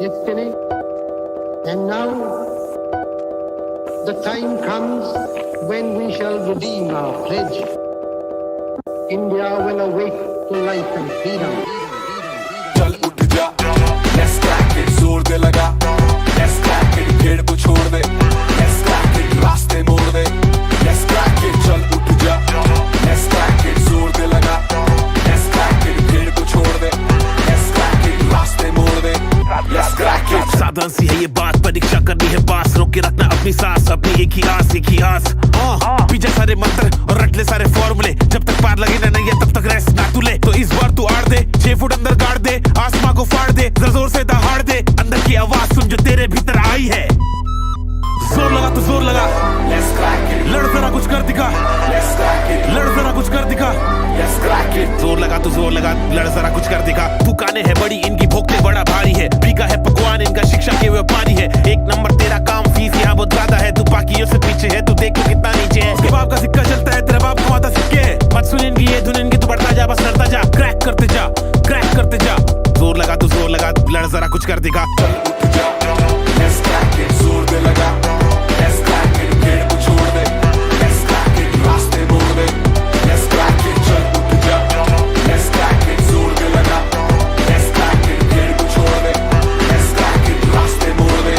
destiny. And now the time comes when we shall redeem our pledge. India will awake to life and freedom. चल उठ जा, let's crack it, जोर दे लगा, let's crack it, भीड़ को छोड़ दे, let's crack it, रास्ते मोड़ दे, let's crack it, चल उठ जा, let's crack it, जोर दे लगा, let's crack it, भीड़ को छोड़ दे, let's crack it, रास्ते मोड़ दे, let's crack it। साधारण सी है ये बात, परीक्षा करनी है पास, रोक के रखना अपनी सांस, अपनी एक ही आस पीछे सारे मंत्र और रट ले सारे फॉर्मूले, जब तक पार लगे ना नहीं है तब तक रेस्ट ना तू ले। तो इस बार तू आड़ दे, 6 फुट अंदर गाड़ दे, आसमां को फाड़ दे, जरा जोर से दहाड़ दे, अंदर की आवाज सुन जो तेरे भीतर आई है। जोर लगा तो जोर लगा, let's crack it, लड़ जरा कुछ कर दिखा, let's crack it, लड़ जरा कुछ कर दिखा, let's crack it। जोर लगा तो जोर लगा, लड़ जरा कुछ कर दिखा। दुकानें है बड़ी, इनकी भोगते बड़ा भारी है, बिका है पकवान इनका, शिक्षा के व्यापारी है। एक नंबर तेरा काम, फीस यहाँ बहुत ज्यादा है, तू बाकियों से पीछे है, तू देख तो कितना नीचे है। उसके बाप का सिक्का चलता है, तेरा बाप कमाता सिक्के है। मत सुन इनकी ये धुन इनकी, तू बढ़ता जा बस लड़ता जा, क्रैक करते जा, क्रैक करते जा। जोर लगा तो जोर लगा, लड़ जरा कुछ कर दिखा। चल उठ जा, let's crack it, जोर दे लगा, let's crack it, भीड़ को छोड़ दे, let's crack it, रास्ते मोड़ दे, let's crack it, चल उठ जा, let's crack it, जोर दे लगा, let's crack it, भीड़ को छोड़ दे, let's crack it, रास्ते मोड़ दे,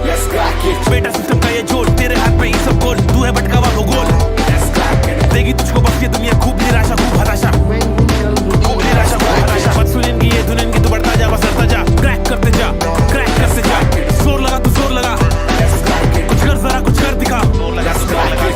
let's crack it। बेटा सिस्टम का ये जोर, तेरे हाथ में ही सब गोल, तू है भटका हुआ गोल, let's crack it, देगी तुझको बस ये दुनिया, खूब निराशा खूब हताशा, When we shall खूब redeem निराशा खूब हताशा। मत सुन इनकी ये धुन इनकी, तू बढ़ता जा बस लड़ता जा, क्रैक करते जा, क्रैक करते जा। जोर लगा तो जोर लगा, let's crack it, कुछ कर जरा कुछ कर दिखा।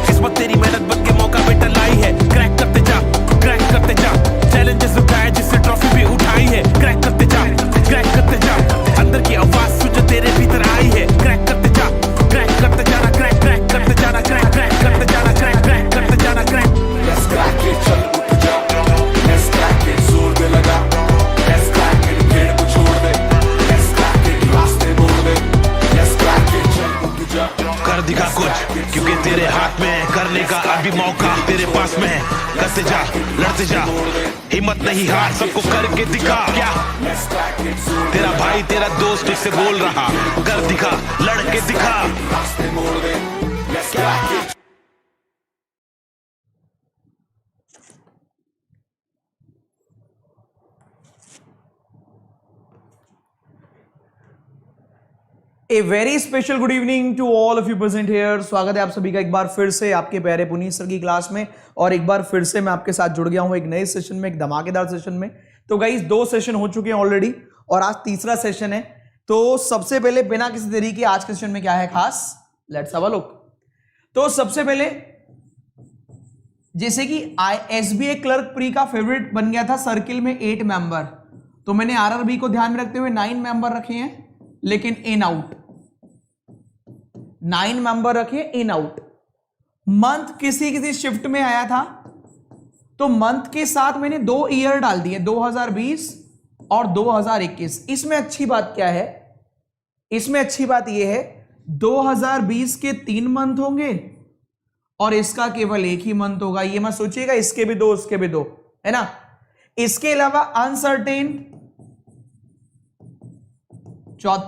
किस्मत तेरी मेहनत बन के मौका बेटा लाई है, क्रैक करते जा, क्रैक करते जा। चैलेंजेस उठाए जिससे ट्रॉफी भी उठाई है, क्रैक करते जा, क्रैक करते जा। अंदर की आवाज सुन जो तेरे भीतर आई है, क्रैक करते जा, क्रैक करते जाना, क्रैक क्रैक करते जाना, क्रैक क्रैक करते जाना, क्रैक क्रैक करते जाना, क्रैक। let's crack it, चल उठ जा, let's crack it, जोर दे लगा, let's crack it, भीड़ को छोड़ दे, let's crack it, रास्ते मोड़ दे, let's crack it, चल उठ जा, कर दिखा कुछ, क्योंकि तेरे हाथ में है, करने का अभी मौका तेरे पास में है। करते जा, लड़ते जा, हिम्मत नहीं हार, सबको करके दिखा। क्या let's crack it, जोर तेरा भाई तेरा दोस्त तुझसे बोल रहा, कर दिखा, लड़के दिखा। रास्ते मोड़ दे, let's crack it। A very special good evening to all of you present here. स्वागत है आप सभी का एक बार फिर से आपके प्यारे पुनीत सर की क्लास में, और एक बार फिर से मैं आपके साथ जुड़ गया हूं एक नए सेशन में, एक धमाकेदार सेशन में। तो गाइस 2 सेशन हो चुके हैं ऑलरेडी और आज तीसरा सेशन है। तो सबसे पहले बिना किसी देरी के आज के सेशन में क्या है खास, लेट्स हैव अ लुक। तो सबसे पहले जैसे कि एसबीआई क्लर्क प्री का फेवरेट बन गया था सर्किल में 8 मेंबर, तो मैंने आरआरबी को ध्यान में रखते हुए 9 मेंबर रखे हैं, लेकिन इन आउट 9 मेंबर रखे इन आउट। मंथ किसी किसी शिफ्ट में आया था, तो मंथ के साथ मैंने 2 ईयर डाल दिए, 2020 और 2021। इसमें अच्छी बात क्या है, इसमें अच्छी बात यह है 2020 के 3 मंथ होंगे और इसका केवल 1 ही मंथ होगा। ये मत सोचिएगा इसके भी 2 उसके भी 2, है ना। इसके अलावा अनसर्टेन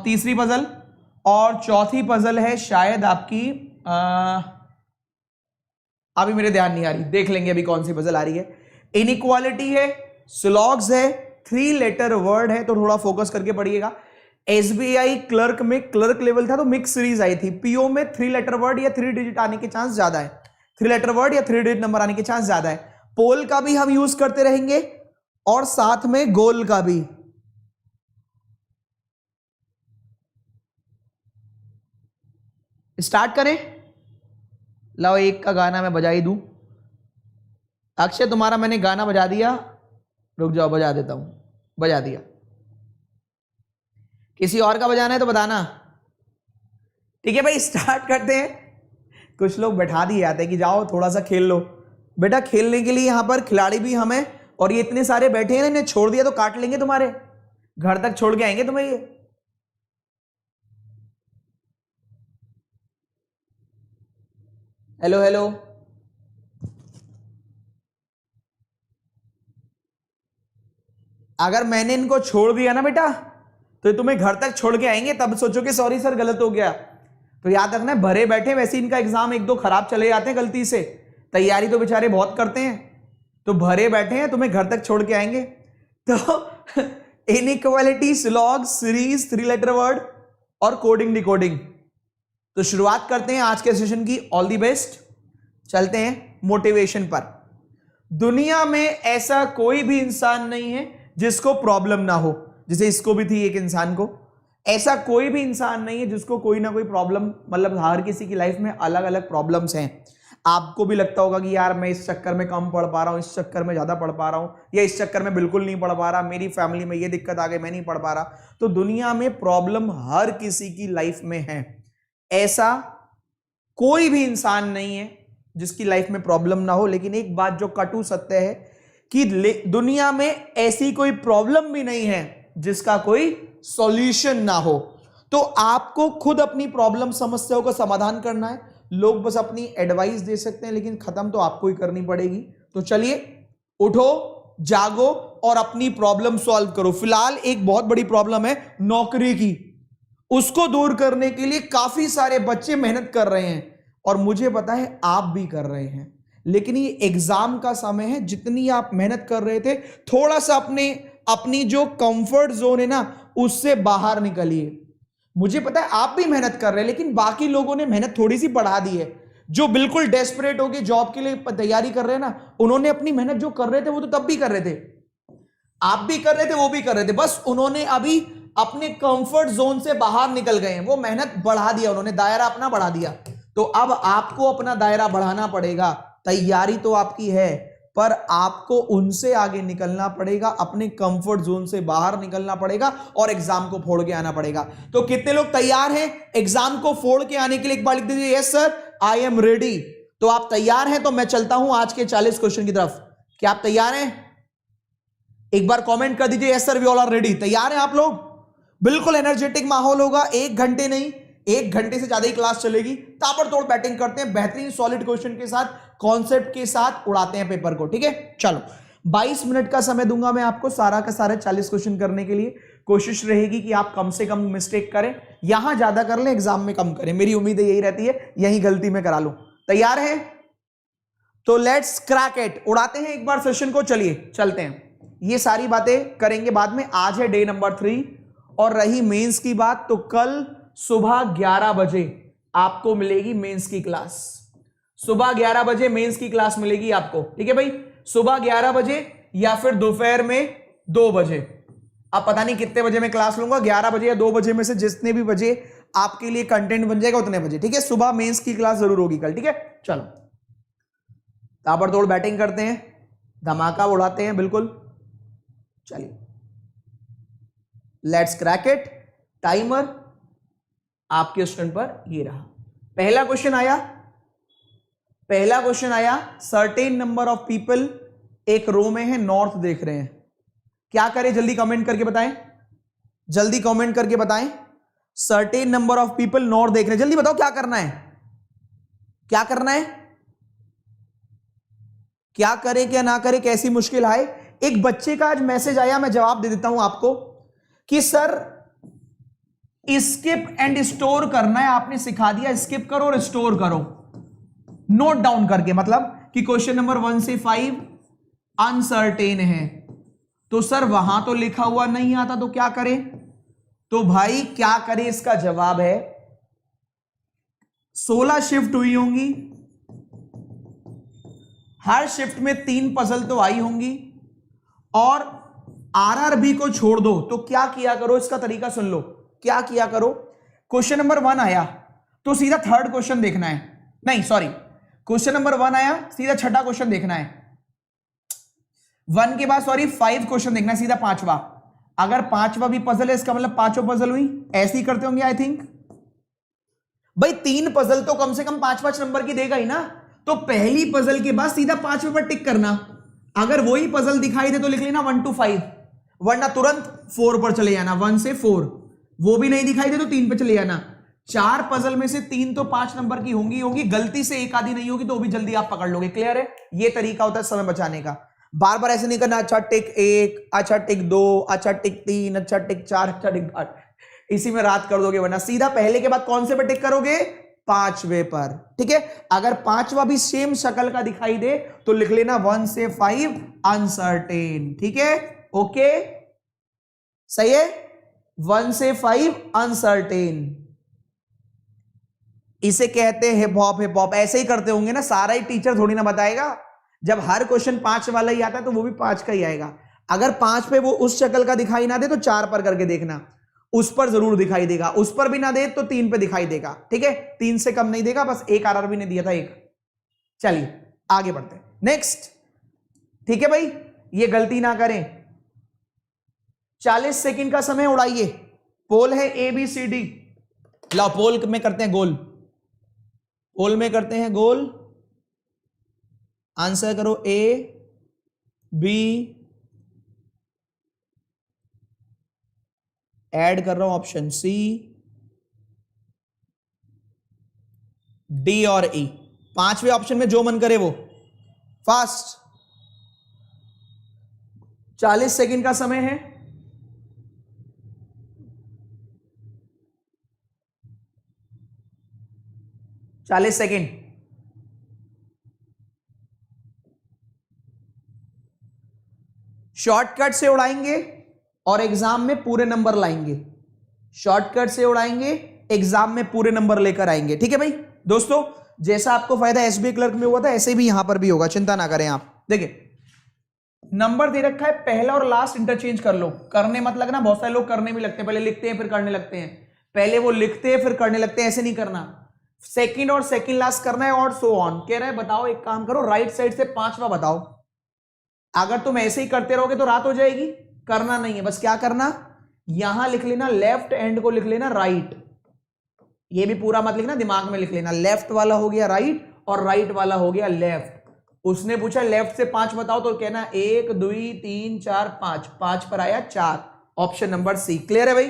तीसरी पजल, और चौथी पजल है शायद आपकी अभी मेरे ध्यान नहीं आ रही, देख लेंगे अभी कौन सी पजल आ रही है। इनइक्वालिटी है, स्लॉग्स है, 3 लेटर वर्ड है, तो थोड़ा फोकस करके पढ़िएगा। एसबीआई क्लर्क में क्लर्क लेवल था तो मिक्स सीरीज आई थी। पीओ में 3 लेटर वर्ड या 3 डिजिट आने के चांस ज्यादा है, 3 लेटर वर्ड या 3 डिजिट नंबर आने के चांस ज्यादा है। पोल का भी हम यूज करते रहेंगे और साथ में गोल का भी। स्टार्ट करें, लाओ एक का गाना मैं बजा ही दूं। अक्षय तुम्हारा मैंने गाना बजा दिया, रुक जाओ बजा देता हूं, बजा दिया। किसी और का बजाना है तो बताना, ठीक है भाई। स्टार्ट करते हैं। कुछ लोग बैठा दिए जाते हैं कि जाओ थोड़ा सा खेल लो। बेटा खेलने के लिए यहां पर खिलाड़ी भी हम हैं, और ये इतने सारे बैठे हैं ना, इन्हें छोड़ दिया तो काट लेंगे, तुम्हारे घर तक छोड़ के आएंगे तुम्हें ये। हेलो हेलो, अगर मैंने इनको छोड़ दिया ना बेटा, तो ये तुम्हें घर तक छोड़ के आएंगे, तब सोचोगे सॉरी सर गलत हो गया। तो याद रखना है, भरे बैठे वैसे इनका एग्जाम एक दो खराब चले जाते हैं गलती से, तैयारी तो बेचारे बहुत करते हैं, तो भरे बैठे हैं तुम्हें घर तक छोड़ के आएंगे। तो इनइक्वालिटी, स्लॉग, सीरीज, 3 लेटर वर्ड और कोडिंग डिकोडिंग। तो शुरुआत करते हैं आज के सेशन की। All the best. चलते हैं मोटिवेशन पर। दुनिया में ऐसा कोई भी इंसान नहीं है जिसको प्रॉब्लम ना हो, जैसे इसको भी थी एक इंसान को। ऐसा कोई भी इंसान नहीं है जिसको कोई ना कोई प्रॉब्लम, मतलब हर किसी की लाइफ में अलग अलग प्रॉब्लम्स हैं। आपको भी लगता होगा कि यार मैं इस चक्कर में कम पढ़ पा रहा हूं, इस चक्कर में ज्यादा पढ़ पा रहा हूं, या इस चक्कर में बिल्कुल नहीं पढ़ पा रहा, मेरी फैमिली में ये दिक्कत आ गई, मैं नहीं पढ़ पा रहा। तो दुनिया में प्रॉब्लम हर किसी की लाइफ में है। ऐसा कोई भी इंसान नहीं है जिसकी लाइफ में प्रॉब्लम ना हो। लेकिन एक बात जो कटु सत्य है कि दुनिया में ऐसी कोई प्रॉब्लम भी नहीं है जिसका कोई सॉल्यूशन ना हो। तो आपको खुद अपनी प्रॉब्लम, समस्याओं का समाधान करना है। लोग बस अपनी एडवाइस दे सकते हैं, लेकिन खत्म तो आपको ही करनी पड़ेगी। तो चलिए उठो, जागो और अपनी प्रॉब्लम सॉल्व करो। फिलहाल एक बहुत बड़ी प्रॉब्लम है नौकरी की, उसको दूर करने के लिए काफी सारे बच्चे मेहनत कर रहे हैं, और मुझे पता है आप भी कर रहे हैं। लेकिन ये एग्जाम का समय है, जितनी आप मेहनत कर रहे थे, थोड़ा सा अपनी जो कंफर्ट जोन है ना, उससे बाहर निकलिए। मुझे पता है आप भी मेहनत कर रहे हैं, लेकिन बाकी लोगों ने मेहनत थोड़ी सी बढ़ा दी है। जो बिल्कुल डेस्परेट होकर जॉब के लिए तैयारी कर रहे हैं ना, उन्होंने अपनी मेहनत जो कर रहे थे वो तो तब भी कर रहे थे, आप भी कर रहे थे, वो भी कर रहे थे। बस उन्होंने अभी अपने कंफर्ट जोन से बाहर निकल गए हैं, वो मेहनत बढ़ा दिया, उन्होंने दायरा अपना बढ़ा दिया। तो अब आपको अपना दायरा बढ़ाना पड़ेगा। तैयारी तो आपकी है, पर आपको उनसे आगे निकलना पड़ेगा, अपने कंफर्ट जोन से बाहर निकलना पड़ेगा और एग्जाम को फोड़ के आना पड़ेगा। तो कितने लोग तैयार हैं एग्जाम को फोड़ के आने के लिए? एक बार लिख दीजिए yes sir I am ready. तो आप तैयार हैं? तो मैं चलता हूं आज के 40 क्वेश्चन की तरफ। क्या आप तैयार हैं? एक बार कमेंट कर दीजिए yes sir we all are ready. तैयार हैं आप लोग? बिल्कुल एनर्जेटिक माहौल होगा, 1 घंटे नहीं 1 घंटे से ज्यादा ही क्लास चलेगी। ताबड़तोड़ बैटिंग करते हैं, बेहतरीन सॉलिड क्वेश्चन के साथ, कॉन्सेप्ट के साथ उड़ाते हैं पेपर को। ठीक है, चलो 22 मिनट का समय दूंगा मैं आपको सारा का सारा 40 क्वेश्चन करने के लिए। कोशिश रहेगी कि आप कम से कम मिस्टेक करें, यहां ज्यादा कर लें, एग्जाम में कम करें। मेरी उम्मीद यही रहती है, यही गलती में करा लूं। तैयार हैं? तो लेट्स क्रैक इट। उड़ाते हैं एक बार सेशन को। चलिए चलते हैं, ये सारी बातें करेंगे बाद में। आज है डे नंबर 3 और रही मेंस की बात, तो कल सुबह 11 बजे आपको मिलेगी मेंस की क्लास। सुबह 11 बजे मेंस की क्लास मिलेगी आपको। ठीक है भाई, सुबह 11 बजे या फिर दोपहर में 2 बजे। अब पता नहीं कितने बजे मैं क्लास लूंगा, 11 बजे या 2 बजे में से जितने भी बजे आपके लिए कंटेंट बन जाएगा उतने बजे। ठीक है, सुबह मेंस की क्लास जरूर होगी कल। ठीक है, चलो ताबड़तोड़ बैटिंग करते हैं, धमाका उड़ाते हैं बिल्कुल। चलिए लेट्स क्रैक इट। टाइमर आपके स्क्रीन पर ये रहा। पहला क्वेश्चन आया, सर्टेन नंबर ऑफ पीपल एक रो में है, नॉर्थ देख रहे हैं। क्या करें? जल्दी कमेंट करके बताएं, जल्दी कमेंट करके बताएं। Certain number of people north देख रहे हैं, जल्दी बताओ क्या करना है, क्या करना है, क्या करें क्या ना करें, कैसी मुश्किल आए। एक बच्चे का आज मैसेज आया, मैं जवाब दे देता हूं आपको कि सर स्किप एंड स्टोर करना है। आपने सिखा दिया स्किप करो और स्टोर करो, नोट डाउन करके। मतलब कि क्वेश्चन नंबर 1 से 5 अनसर्टेन है, तो सर वहां तो लिखा हुआ नहीं आता, तो क्या करें? तो भाई क्या करें, इसका जवाब है 16 शिफ्ट हुई होंगी, हर शिफ्ट में 3 पजल तो आई होंगी, और आरआरबी को छोड़ दो। तो क्या किया करो, इसका तरीका सुन लो। क्या किया करो, क्वेश्चन नंबर 1 आया तो सीधा 3rd क्वेश्चन देखना है, नहीं सॉरी, क्वेश्चन नंबर 1 आया सीधा 6ठा क्वेश्चन देखना है। 1 के बाद सॉरी 5 क्वेश्चन देखना है, सीधा 5वां। अगर 5वां भी पजल है, इसका मतलब 5 पजल हुई। ऐसे ही करते होंगे आई थिंक। भाई 3 पजल तो कम से कम 5-5 नंबर की देगा ही ना, तो पहली पजल के बाद सीधा 5वें पर टिक करना। अगर वही पजल दिखाई दे तो लिख लेना 1 to 5, वरना तुरंत 4 पर चले जाना, 1 से 4। वो भी नहीं दिखाई दे तो 3 पे चले जाना। 4 पजल में से 3 तो 5 नंबर की होंगी, गलती से एक आधी नहीं होगी तो भी जल्दी आप पकड़ लोगे। क्लियर है? ये तरीका होता है समय बचाने का। बार बार ऐसे नहीं करना, अच्छा टिक 1, अच्छा टिक 2, अच्छा टिक 3, अच्छा टिक 4, अच्छा टिक 8, इसी में रात कर दोगे, वरना सीधा पहले के बाद कौन से पे टिक करोगे, 5वें पर। ठीक है, अगर 5वां भी सेम शक्ल का दिखाई दे तो लिख लेना 1 से 5 अनसर्टेन। ठीक है, ओके, सही है, 1 से 5 अनसर्टेन, इसे कहते हैं हिप हॉप। हिप हॉप ऐसे ही करते होंगे ना, सारा ही टीचर थोड़ी ना बताएगा। जब हर क्वेश्चन 5 वाला ही आता है तो वो भी 5 का ही आएगा। अगर 5 पे वो उस शक्ल का दिखाई ना दे तो 4 पर करके देखना, उस पर जरूर दिखाई देगा, उस पर भी ना दे तो 3 पे दिखाई देगा। ठीक है, 3 से कम नहीं देगा, बस एक आरआरबी ने दिया था 1। चलिए आगे बढ़ते हैं, नेक्स्ट। ठीक है भाई, ये गलती ना करें। 40 सेकंड का समय उड़ाइए। पोल है ABCD, लाओ पोल में करते हैं गोल, पोल में करते हैं गोल। आंसर करो A, B, ऐड कर रहा हूं ऑप्शन C, D और E। 5वें ऑप्शन में जो मन करे वो, फास्ट। 40 सेकंड का समय है। चालीस सेकेंड। शॉर्टकट से उड़ाएंगे और एग्जाम में पूरे नंबर लाएंगे। शॉर्टकट से उड़ाएंगे, एग्जाम में पूरे नंबर लेकर आएंगे। ठीक है भाई दोस्तों, जैसा आपको फायदा SBI क्लर्क में हुआ था ऐसे भी यहां पर भी होगा, चिंता ना करें आप। देखिए नंबर दे रखा है, पहला और लास्ट इंटरचेंज कर लो। करने मत लगना, बहुत सारे लोग करने भी लगते हैं, पहले लिखते हैं फिर करने लगते हैं, पहले वो लिखते हैं फिर करने लगते हैं, ऐसे नहीं करना। सेकंड और सेकंड लास्ट करना है और सो ऑन। कह रहा है बताओ, एक काम करो, राइट साइड से 5वां बताओ। अगर तुम ऐसे ही करते रहोगे तो रात हो जाएगी, करना नहीं है। बस क्या करना, यहां लिख लेना लेफ्ट, एंड को लिख लेना राइट। ये भी पूरा मत लिखना, दिमाग में लिख लेना। लेफ्ट वाला हो गया राइट और राइट वाला हो गया लेफ्ट। उसने पूछा लेफ्ट से 5 बताओ तो कहना 1 2 3 4 5, 5 पर आया 4, ऑप्शन नंबर C। क्लियर है भाई,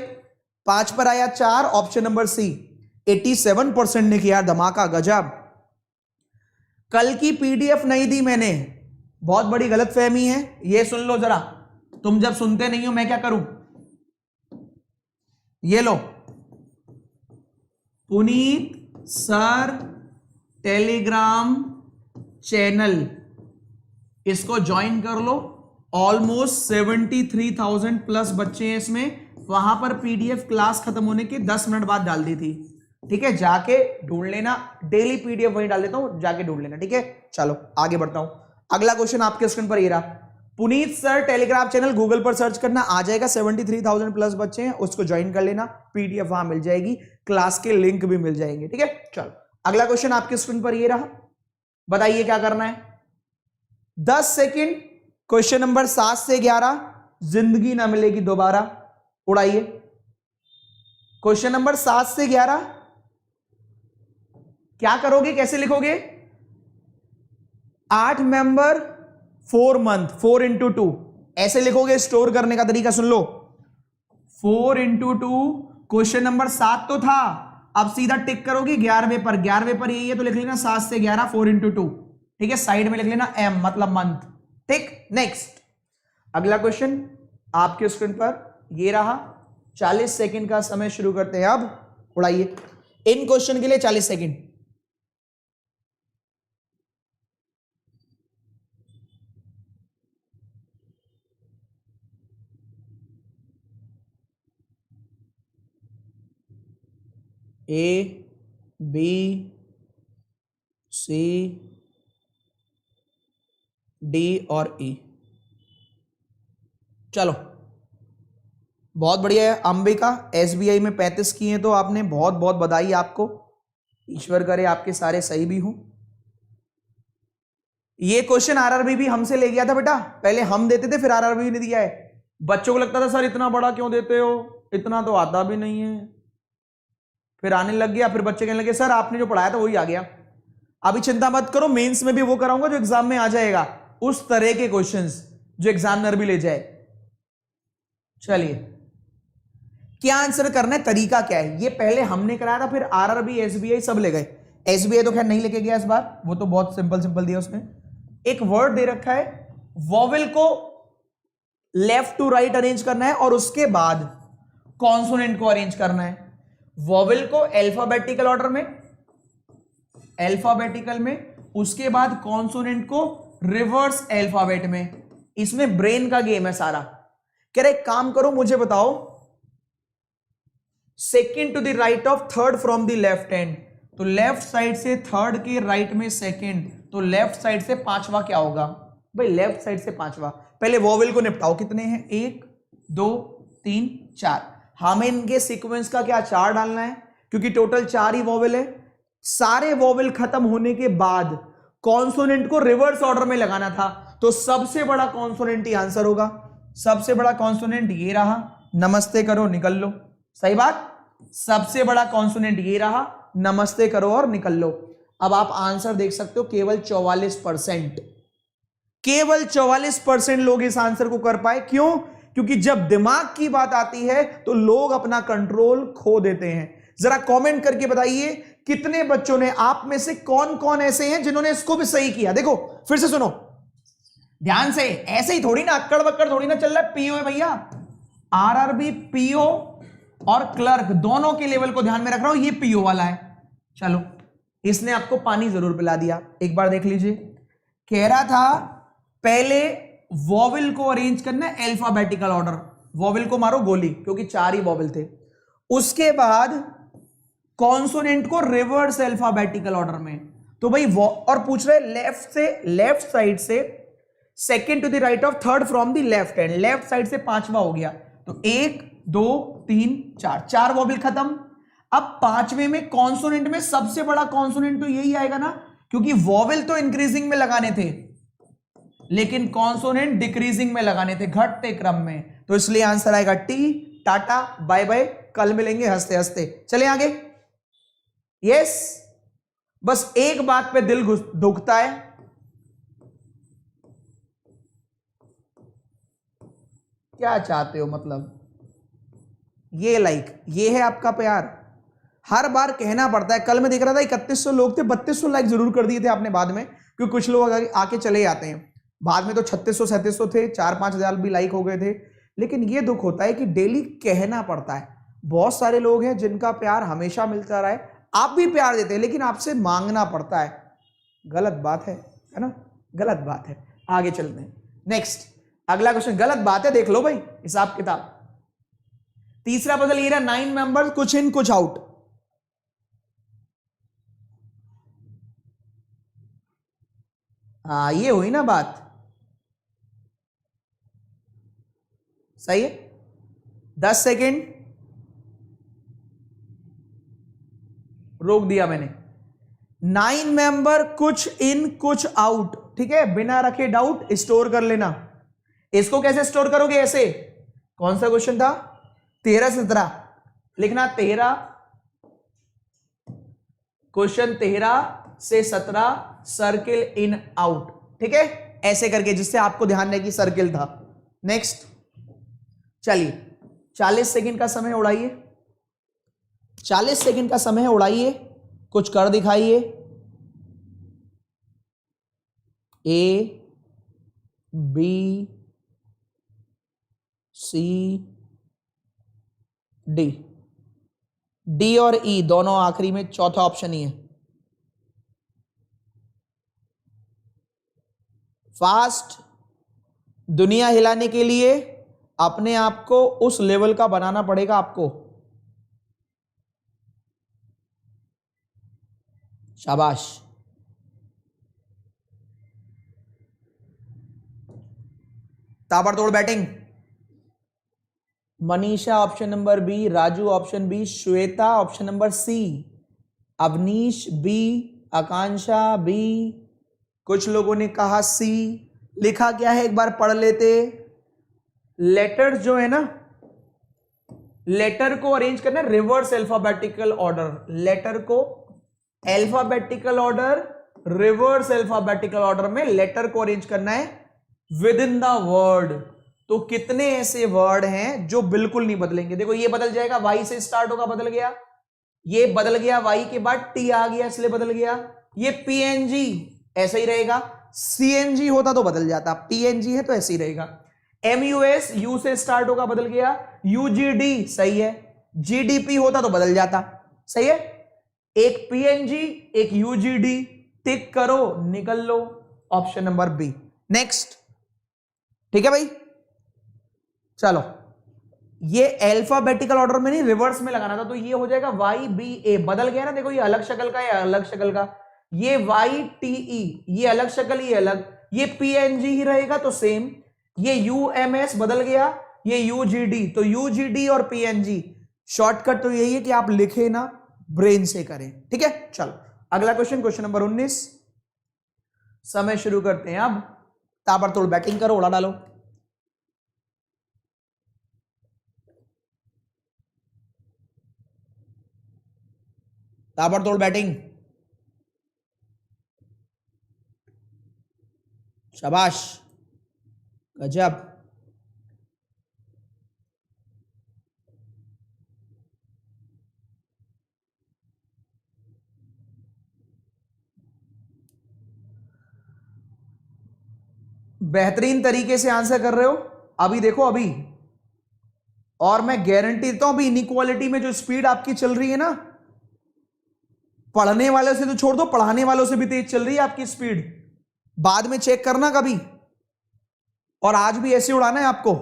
5 पर आया 4, ऑप्शन नंबर C। 87% ने किया धमाका, गजब। कल की PDF नहीं दी मैंने, बहुत बड़ी गलतफहमी है, ये सुन लो जरा। तुम जब सुनते नहीं हो मैं क्या करूं, ये लो, पुनीत सर टेलीग्राम चैनल, इसको ज्वाइन कर लो। ऑलमोस्ट 73,000 प्लस बच्चे हैं इसमें। वहां पर PDF क्लास खत्म होने के 10 मिनट बाद डाल दी थी। ठीक है, जाके ढूंढ लेना, डेली PDF वहीं डाल देता हूं, जाके ढूंढ लेना। ठीक है, चलो आगे बढ़ता हूं। अगला क्वेश्चन आपके स्क्रीन पर ये रहा, Puneet sir Telegram channel Google पर सर्च करना, आ जाएगा। 73,000 प्लस बच्चे हैं, उसको ज्वाइन कर लेना, PDF वहां मिल जाएगी, क्लास के लिंक भी मिल जाएंगे। ठीक है, चलो अगला क्वेश्चन आपके स्क्रीन पर ये रहा, बताइए क्या करना है। 10 सेकंड, क्वेश्चन नंबर 7 से 11, जिंदगी ना मिलेगी दोबारा, उड़ाइए। क्वेश्चन नंबर 7 से 11 क्या करोगे, कैसे लिखोगे? 8 मेंबर 4 मंथ, 4 into 2 ऐसे लिखोगे। स्टोर करने का तरीका सुन लो, 4 into 2। क्वेश्चन नंबर 7 तो था, अब सीधा टिक करोगे 11वें पर। 11वें पर यही है तो लिख लेना 7 से 11, 4 into 2। ठीक है, साइड में लिख लेना M मतलब मंथ। ठीक, नेक्स्ट अगला क्वेश्चन आपके स्क्रीन पर ये रहा। 40 सेकंड का समय शुरू करते हैं अब, उड़ाइए। इन क्वेश्चन के लिए 40 second. A, B, C, D और E। चलो बहुत बढ़िया है। अंबिका SBI में 35 किए तो आपने, बहुत बहुत बधाई आपको, ईश्वर करे आपके सारे सही भी हों। ये क्वेश्चन RRB भी हमसे ले गया था बेटा, पहले हम देते थे फिर RRB ने दिया है। बच्चों को लगता था सर इतना बड़ा क्यों देते हो, इतना तो आता भी नहीं है, फिर आने लग गया, फिर बच्चे कहने लगे सर आपने जो पढ़ाया था वही आ गया। अभी चिंता मत करो, मेंस में भी वो कराऊंगा जो एग्जाम में आ जाएगा, उस तरह के क्वेश्चंस जो एग्जामिनर भी ले जाए। चलिए क्या आंसर करना है, तरीका क्या है, ये पहले हमने कराया था, फिर RRB SBI सब ले गए। SBI तो खैर नहीं लेके गया इस बार, वो तो बहुत सिंपल सिंपल दिया उसने। एक वर्ड दे रखा है वॉवेल को लेफ्ट टू राइट अरेंज करना है और उसके बाद कॉन्सोनेंट को अरेंज करना है। वॉवेल को अल्फाबेटिकल ऑर्डर में, अल्फाबेटिकल में, उसके बाद कॉन्सोनेंट को रिवर्स अल्फाबेट में। इसमें ब्रेन का गेम है सारा। कह रहे एक काम करो, मुझे बताओ second to the right of third from the left hand. तो लेफ्ट साइड से थर्ड के राइट में सेकेंड, तो लेफ्ट साइड से पांचवा क्या होगा भाई? लेफ्ट साइड से पांचवा। पहले वॉवेल को निपटाओ। कितने हैं? 1 2 3 4। हमें इनके सीक्वेंस का क्या 4 डालना है, क्योंकि टोटल 4 ही वॉवेल है। सारे वॉवेल खत्म होने के बाद कॉन्सोनेंट को रिवर्स ऑर्डर में लगाना था, तो सबसे बड़ा कॉन्सोनेंट ही आंसर होगा। सबसे बड़ा कॉन्सोनेंट ये रहा, नमस्ते करो निकल लो। सही बात, सबसे बड़ा कॉन्सोनेंट ये रहा, नमस्ते करो और निकल लो। अब आप आंसर देख सकते हो, केवल 44%, केवल 44% लोग इस आंसर को कर पाए। क्यों? क्योंकि जब दिमाग की बात आती है तो लोग अपना कंट्रोल खो देते हैं। जरा कमेंट करके बताइए कितने बच्चों ने, आप में से कौन कौन ऐसे हैं जिन्होंने इसको भी सही किया। देखो फिर से सुनो ध्यान से, ऐसे ही थोड़ी ना अक्कड़ बक्कड़ थोड़ी ना चल रहा है। पीओ है भैया, आरआरबी पीओ और क्लर्क दोनों के लेवल को ध्यान में रख रहा हूं। ये पीओ वाला है। चलो, इसने आपको पानी जरूर पिला दिया। एक बार देख लीजिए, कह रहा था पहले वॉवेल को अरेंज करना है अल्फाबेटिकल ऑर्डर। वॉवेल को मारो गोली, क्योंकि 4 ही वॉवेल थे। उसके बाद कॉन्सोनेंट को रिवर्स अल्फाबेटिकल ऑर्डर में। तो भाई और पूछ रहे लेफ्ट से, लेफ्ट साइड से second to the right of third from the left hand. Left side से पांचवा हो गया, तो 1 2 3 4, 4 वॉवेल खत्म। अब पांचवें में कॉन्सोनेंट में सबसे बड़ा कॉन्सोनेंट तो यही आएगा ना, क्योंकि वॉवेल तो इंक्रीजिंग में लगाने थे लेकिन कॉन्सोनेंट डिक्रीजिंग में लगाने थे, घटते क्रम में। तो इसलिए आंसर आएगा टी। टाटा बाय बाय, कल मिलेंगे हंसते हंसते। चले आगे। यस, बस एक बात पे दिल दुखता है, क्या चाहते हो मतलब? ये लाइक, ये है आपका प्यार। हर बार कहना पड़ता है। कल मैं देख रहा था 3100 लोग थे, 3200 लाइक जरूर कर दिए थे आपने बाद में, क्योंकि कुछ लोग आके चले जाते हैं। बाद में तो 3600 3700 थे, 4-5 हजार भी लाइक हो गए थे। लेकिन ये दुख होता है कि डेली कहना पड़ता है। बहुत सारे लोग हैं जिनका प्यार हमेशा मिलता रहा है, आप भी प्यार देते हैं, लेकिन आपसे मांगना पड़ता है। गलत बात है ना? गलत बात है। आगे चलते हैं। नेक्स्ट, अगला क्वेश्चन गलत बात है, देख लो भाई हिसाब किताब। तीसरा पजल ये रहा, 9 मेंबर, कुछ इन कुछ आउट। हाँ, ये हुई ना बात। सही है। 10 सेकेंड रोक दिया मैंने। 9 मेंबर, कुछ इन कुछ आउट, ठीक है, बिना रखे डाउट स्टोर कर लेना। इसको कैसे स्टोर करोगे? ऐसे। कौन सा क्वेश्चन था? 13-17 लिखना। 13 क्वेश्चन 13 से 17 सर्किल इन आउट, ठीक है, ऐसे करके, जिससे आपको ध्यान रहे कि सर्किल था। नेक्स्ट, चलिए 40 सेकंड का समय उड़ाइए। 40 सेकंड का समय उड़ाइए, कुछ कर दिखाइए। A B C D, D और ई दोनों आखिरी में, चौथा ऑप्शन ही है। फास्ट। दुनिया हिलाने के लिए अपने आप को उस लेवल का बनाना पड़ेगा आपको। शाबाश। ताबड़तोड़ batting. Manisha option number B, Raju option B, Shweta option number C, Avneesh B, Akanksha B, कुछ लोगों ने कहा सी। लिखा क्या है एक बार पढ़ लेते। लेटर्स जो है ना, लेटर को अरेंज करना है रिवर्स अल्फाबेटिकल ऑर्डर। लेटर को alphabetical order, reverse alphabetical order में लेटर को अरेंज करना है विद इन द वर्ड। तो कितने ऐसे वर्ड हैं जो बिल्कुल नहीं बदलेंगे? देखो ये बदल जाएगा, वाई से स्टार्ट होगा, बदल गया। ये बदल गया, वाई के बाद टी आ गया इसलिए बदल गया। ये पीएनजी ऐसा ही रहेगा, CNG होता तो बदल जाता, PNG है तो ऐसे ही रहेगा। MUS यू से स्टार्ट होगा, बदल गया। UGD सही है। GDP होता तो बदल जाता, सही है। एक PNG एक UGD, टिक करो निकल लो, ऑप्शन नंबर बी। नेक्स्ट, ठीक है भाई। चलो, ये अल्फाबेटिकल ऑर्डर में नहीं, रिवर्स में लगाना था, तो ये हो जाएगा YBA, बदल गया ना, देखो ये अलग शक्ल का, ये अलग शक्ल का, ये YTE, ये अलग शक्ल, ये अलग, ये PNG ही रहेगा तो सेम, ये UMS बदल गया, ये UGD, तो UGD और PNG शॉर्टकट तो यही है कि आप लिखे ना, ब्रेन से करें, ठीक है। चलो अगला क्वेश्चन, क्वेश्चन नंबर 19। समय शुरू करते हैं अब, ताबड़तोड़ बैटिंग करो, उड़ा डालो। ताबड़तोड़ बैटिंग, शाबाश, गजब। बेहतरीन तरीके से आंसर कर रहे हो। अभी देखो, अभी और मैं गारंटी देता हूं, अभी इनइक्वालिटी में जो स्पीड आपकी चल रही है ना, पढ़ने वालों से तो छोड़ दो, पढ़ाने वालों से भी तेज चल रही है आपकी स्पीड। बाद में चेक करना कभी, और आज भी ऐसे उड़ाना है आपको।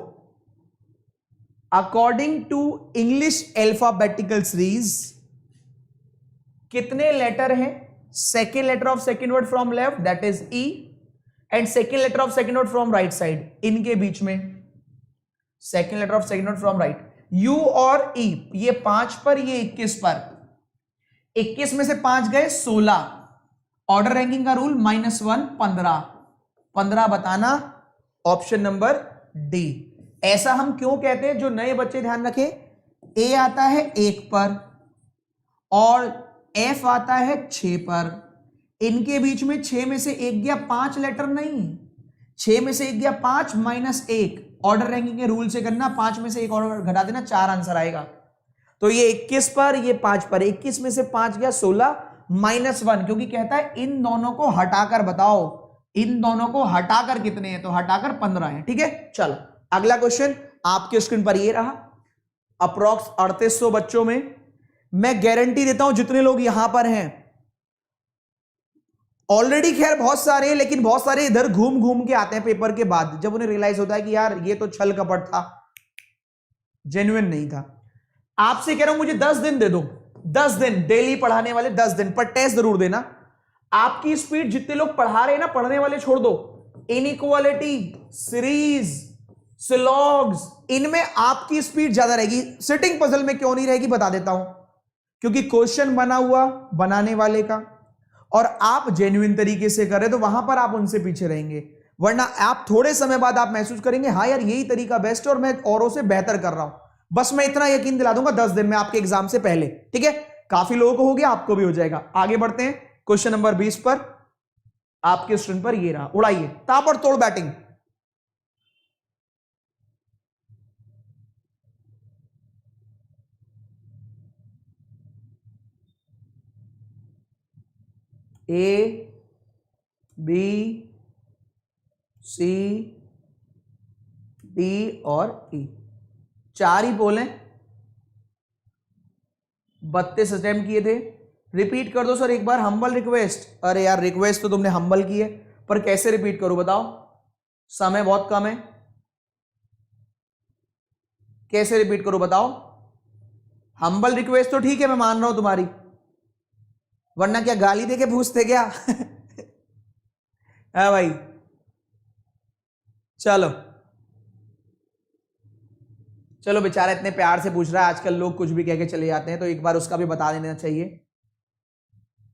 According to English alphabetical series, कितने लेटर हैं? Second letter of second word from left that is E, and second letter of second word from right side, इनके बीच में second letter of second word from right, U और E, ये 5 पर, ये 21 पर। 21 में से 5 गए 16, ऑर्डर रैंकिंग का रूल -1, 15 बताना, ऑप्शन नंबर डी। ऐसा हम क्यों कहते हैं? जो नए बच्चे ध्यान रखें, ए आता है 1 पर और एफ आता है 6 पर, इनके बीच में 6 में से 1 गया, 5 लेटर नहीं, 6 में से 1 गया 5 -1, ऑर्डर रैंकिंग के रूल से करना, 5 में से 1 ऑर्डर घटा देना, 4 आंसर आएगा। तो ये 21 पर, ये 5 पर, 21 में से 5 गया 16 -1, क्योंकि कहता है इन दोनों को हटाकर बताओ, इन दोनों को हटाकर कितने हैं, तो हटाकर 15 है, ठीक है। चलो अगला क्वेश्चन आपके स्क्रीन पर ये रहा। अप्रॉक्स 3800 बच्चों में मैं गारंटी देता हूं जितने लोग यहां पर हैं, ऑलरेडी खैर बहुत सारे हैं, लेकिन बहुत सारे इधर घूम घूम के आते हैं पेपर के बाद, जब उन्हें रियलाइज होता है कि यार ये तो छल कपट था, जेन्युइन नहीं था। आपसे कह रहा हूं मुझे 10 दिन दे दो, 10 दिन डेली पढ़ाने वाले, 10 दिन पर टेस्ट जरूर देना। आपकी स्पीड, जितने लोग पढ़ा रहे हैं ना, पढ़ने वाले छोड़ दो, इनइक्वालिटी, सीरीज, स्लॉग्स, इनमें आपकी स्पीड ज्यादा रहेगी। सिटिंग पजल में क्यों नहीं रहेगी बता देता हूं, क्योंकि क्वेश्चन बना हुआ बनाने वाले का, और आप जेन्युइन तरीके से कर रहे, तो वहां पर आप उनसे पीछे रहेंगे, वरना आप थोड़े समय बाद आप महसूस करेंगे हाँ यार यही तरीका बेस्ट है और मैं औरों से बेहतर कर रहा हूं। बस मैं इतना यकीन दिला दूंगा 10 दिन में आपके एग्जाम से पहले, ठीक है। काफी लोगों को हो गया, आपको भी हो जाएगा। आगे बढ़ते हैं क्वेश्चन नंबर 20 पर, आपके स्क्रीन पर ये रहा, उड़ाइए, ताबड़तोड़ बैटिंग। ए, बी, सी, डी और ई, 4 ही पोल हैं, 32 अटेम्प्ट किए थे। रिपीट कर दो सर एक बार, हम्बल रिक्वेस्ट। अरे यार रिक्वेस्ट तो तुमने हम्बल की है, पर कैसे रिपीट करूं बताओ, समय बहुत कम है, कैसे रिपीट करूं बताओ। हम्बल रिक्वेस्ट तो ठीक है, मैं मान रहा हूं तुम्हारी, वरना क्या गाली दे के पूछते क्या? है भाई, चलो चलो, बेचारा इतने प्यार से पूछ रहा है, आजकल लोग कुछ भी कह के चले जाते हैं, तो एक बार उसका भी बता देना चाहिए।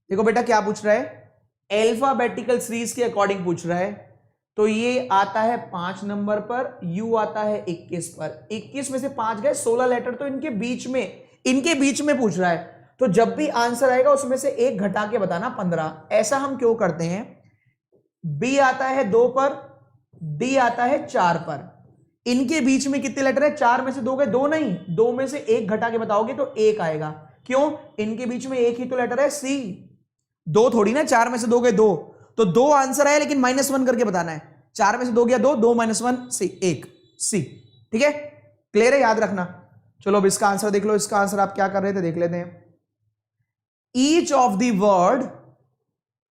देखो बेटा क्या पूछ रहा है, अल्फाबेटिकल सीरीज के अकॉर्डिंग पूछ रहा है, तो ये आता है 5 नंबर पर, यू आता है 21 पर, 21 में से 5 गए 16 लेटर, तो इनके बीच में पूछ रहा है, तो जब भी आंसर आएगा उसमें से 1 घटा के बताना 15। ऐसा हम क्यों करते हैं? बी आता है 2 पर, डी आता है 4 पर, इनके बीच में कितने लेटर है? 4 में से 2 गए, 2 नहीं, 2 में से 1 घटा के बताओगे तो 1 आएगा। क्यों? इनके बीच में 1 ही तो लेटर है, सी। 2 थोड़ी ना, 4 में से 2 गए 2, तो 2 आंसर है, लेकिन -1 करके बताना है। 4 में से 2 गया 2, 2 - 1 सी 1 सी। ठीक है, क्लियर है, याद रखना। चलो अब इसका आंसर देख लो। इसका आंसर आप क्या कर रहे थे देख लेते हैं। ईच ऑफ द वर्ड,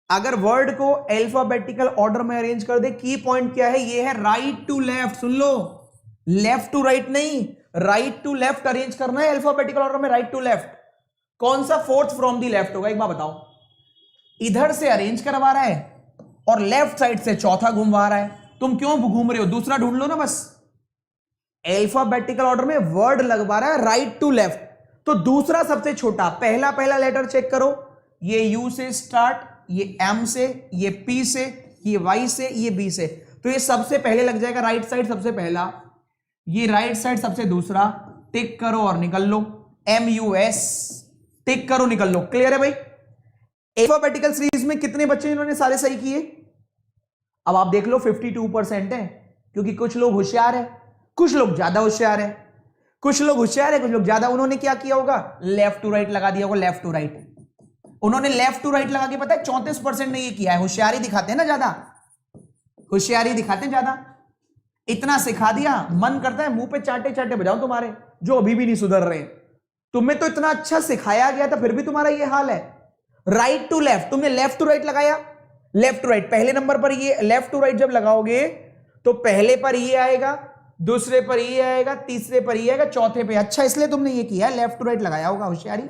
अगर वर्ड को अल्फाबेटिकल ऑर्डर में अरेंज कर दे, की पॉइंट क्या है, ये है राइट टू लेफ्ट। सुन लो, लेफ्ट टू राइट नहीं, राइट टू लेफ्ट अरेंज करना है अल्फाबेटिकल ऑर्डर में, राइट टू लेफ्ट। कौन सा फोर्थ फ्रॉम दी लेफ्ट होगा, एक बार बताओ। इधर से अरेंज करवा रहा है और लेफ्ट साइड से चौथा घुमवा रहा है, तुम क्यों घूम रहे हो? दूसरा ढूंढ लो ना बस। अल्फाबेटिकल ऑर्डर में वर्ड लगवा रहा है राइट टू लेफ्ट, तो दूसरा सबसे छोटा, पहला लेटर चेक करो। ये यू से स्टार्ट, ये एम से, ये पी से, ये वाई से, ये बी से, तो ये सबसे पहले लग जाएगा राइट साइड सबसे पहला, ये राइट साइड सबसे दूसरा। टिक करो और निकल लो। MUS टिक करो, निकल लो। क्लियर है भाई? अल्फाबेटिकल सीरीज में कितने बच्चे इन्होंने सारे सही किए? अब आप देख लो 52% है, क्योंकि कुछ लोग होशियार है, कुछ लोग ज्यादा होशियार है, कुछ लोग होशियार है, कुछ लोग ज्यादा। उन्होंने क्या किया होगा, लेफ्ट टू राइट लगा दिया होगा, लेफ्ट टू राइट। उन्होंने लेफ्ट टू राइट लगा के पता है 34% ने ये किया है। होशियारी दिखाते हैं ना ज्यादा, होशियारी दिखाते हैं ज्यादा। इतना सिखा दिया, मन करता है मुंह पे चाटे चाटे बजाऊं तुम्हारे, जो अभी भी नहीं सुधर रहे। तुम्हें तो इतना अच्छा सिखाया गया था, फिर भी तुम्हारा ये हाल है। राइट टू लेफ्ट, तुमने लेफ्ट टू राइट लगाया, लेफ्ट टू राइट, पहले नंबर पर ये लेफ्ट टू राइट जब लगाओगे तो पहले पर ये आएगा, दूसरे पर ये आएगा, तीसरे पर ये आएगा, चौथे पे। अच्छा, इसलिए तुमने ये किया, लेफ्ट टू राइट लगाया होगा, होशियारी।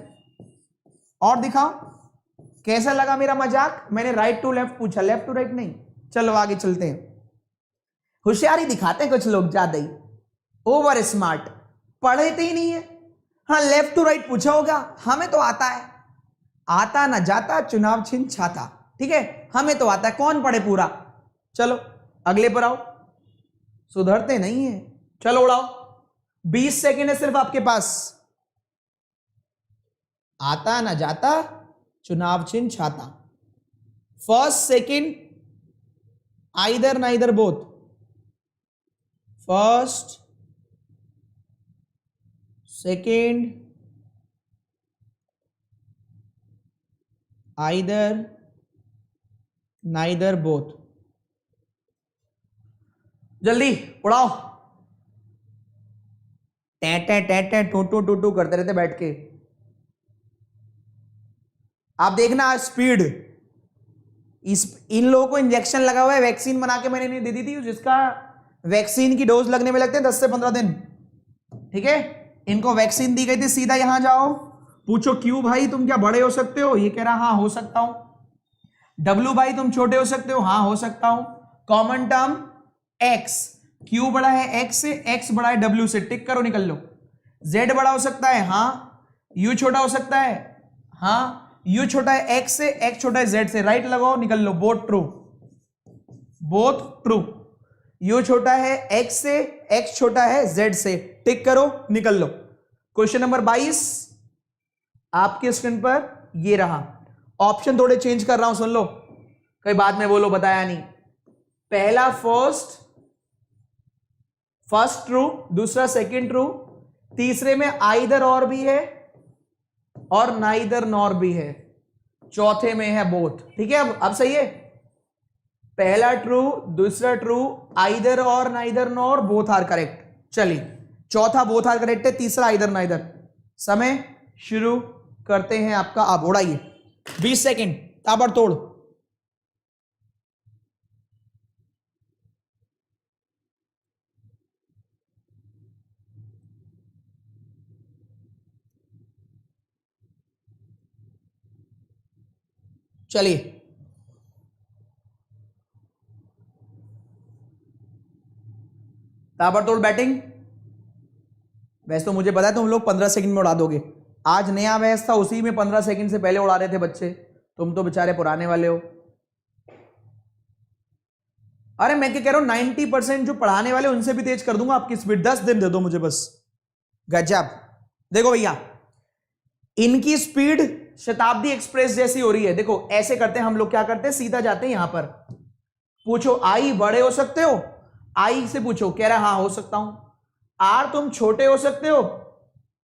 और दिखाओ कैसा लगा मेरा मजाक। मैंने राइट टू लेफ्ट पूछा, लेफ्ट टू राइट नहीं। चलो आगे चलते हैं। होशियारी दिखाते हैं कुछ लोग ज्यादा ही, ओवर स्मार्ट, पढ़ते ही नहीं है। हाँ, लेफ्ट टू राइट पूछा होगा, हमें तो आता है, आता ना जाता चुनाव छिन छाता। ठीक है, हमें तो आता है, कौन पढ़े पूरा। चलो अगले पर आओ, सुधरते नहीं है। चलो उड़ाओ, 20 सेकेंड है सिर्फ आपके पास। आता ना जाता चुनाव चिन्ह छाता। First second, either neither both. First second, either neither both. जल्दी उड़ाओ। टे टू टू करते रहते बैठ के। आप देखना स्पीड। इन लोगों को इंजेक्शन लगा हुआ है, वैक्सीन बना के मैंने इन्हें दे दी थी, जिसका वैक्सीन की डोज लगने में लगते हैं 10 से 15 दिन। ठीक है, इनको वैक्सीन दी गई थी। सीधा यहां जाओ, पूछो क्यों भाई तुम क्या बड़े हो सकते हो? ये कह रहा हाँ हो सकता हूं। डब्ल्यू भाई तुम छोटे हो सकते हो? हाँ हो सकता हूं। कॉमन टर्म एक्स, क्यू बड़ा है एक्स से, एक्स बड़ा है डब्ल्यू से। टिक करो, निकल लो। जेड बड़ा हो सकता है, हाँ। यू छोटा हो सकता है, हाँ। यू छोटा है एक्स से, एक्स छोटा है जेड से। राइट लगाओ, निकल लो। Both true, both true. U छोटा है एक्स से, एक्स छोटा है जेड से। टिक करो, निकल लो। क्वेश्चन नंबर 22 आपके स्क्रीन पर ये रहा। ऑप्शन थोड़े चेंज कर रहा हूं, सुन लो, कई बाद में बोलो बताया नहीं। पहला फर्स्ट ट्रू, दूसरा सेकंड ट्रू, तीसरे में आइदर और भी है और नाइदर नॉर भी है, चौथे में है बोथ। ठीक है, अब सही है। पहला ट्रू, दूसरा true, either or neither nor, both are correct. चलिए, चौथा बोथ आर करेक्ट है, तीसरा आइदर नाइदर। समय शुरू करते हैं आपका। आप उड़ाइए, 20 सेकेंड ताबड़तोड़। चलिए, ताबड़तोड़ बैटिंग। वैसे तो मुझे पता है तुम लोग 15 सेकंड में उड़ा दोगे। आज नया बैच था, उसी में 15 सेकंड से पहले उड़ा रहे थे बच्चे। तुम तो बेचारे पुराने वाले हो। अरे मैं क्या कह रहा हूं, 90% जो पढ़ाने वाले उनसे भी तेज कर दूंगा आपकी स्पीड। 10 दिन दे दो मुझे बस। गजब। देखो भैया, इनकी स्पीड शताब्दी एक्सप्रेस जैसी हो रही है। देखो ऐसे करते हैं हम लोग, क्या करते हैं, सीधा जाते हैं यहां पर। पूछो आई बड़े हो सकते हो? आई से पूछो, कह रहा हाँ हो सकता हूं। आर तुम छोटे हो सकते हो?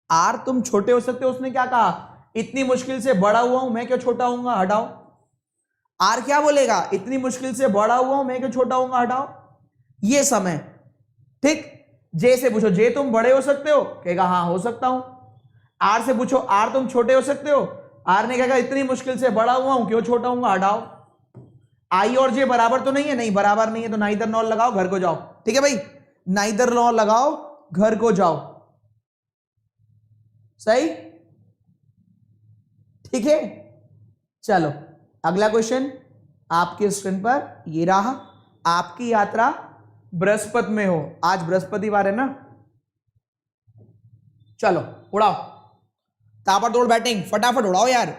आर तुम छोटे हो सकते हो। उसने क्या कहा, इतनी मुश्किल से बड़ा हुआ हूं मैं, क्यों छोटा होऊंगा, हटाओ। आर क्या बोलेगा, इतनी मुश्किल से बड़ा हुआ हूं मैं, क्यों छोटा होऊंगा, हटाओ ये समय। ठीक, जे से पूछो जे तुम बड़े हो सकते हो, कहेगा हाँ हो सकता हूं। आर से पूछो आर तुम छोटे हो सकते हो, आर ने कहेगा इतनी मुश्किल से बड़ा हुआ हूं, क्यों छोटा होऊंगा, हटाओ। आई और जे बराबर तो नहीं है, नहीं बराबर नहीं है, तो नाइदर नॉर लगाओ, घर को जाओ। ठीक है भाई, नाइदर नॉर लगाओ, घर को जाओ। सही, ठीक है। चलो अगला क्वेश्चन आपके स्क्रीन पर ये रहा। आपकी यात्रा बृहस्पति में हो, आज बृहस्पतिवार है ना। चलो उड़ाओ, ताबड़तोड़ बैटिंग, फटाफट उड़ाओ यार।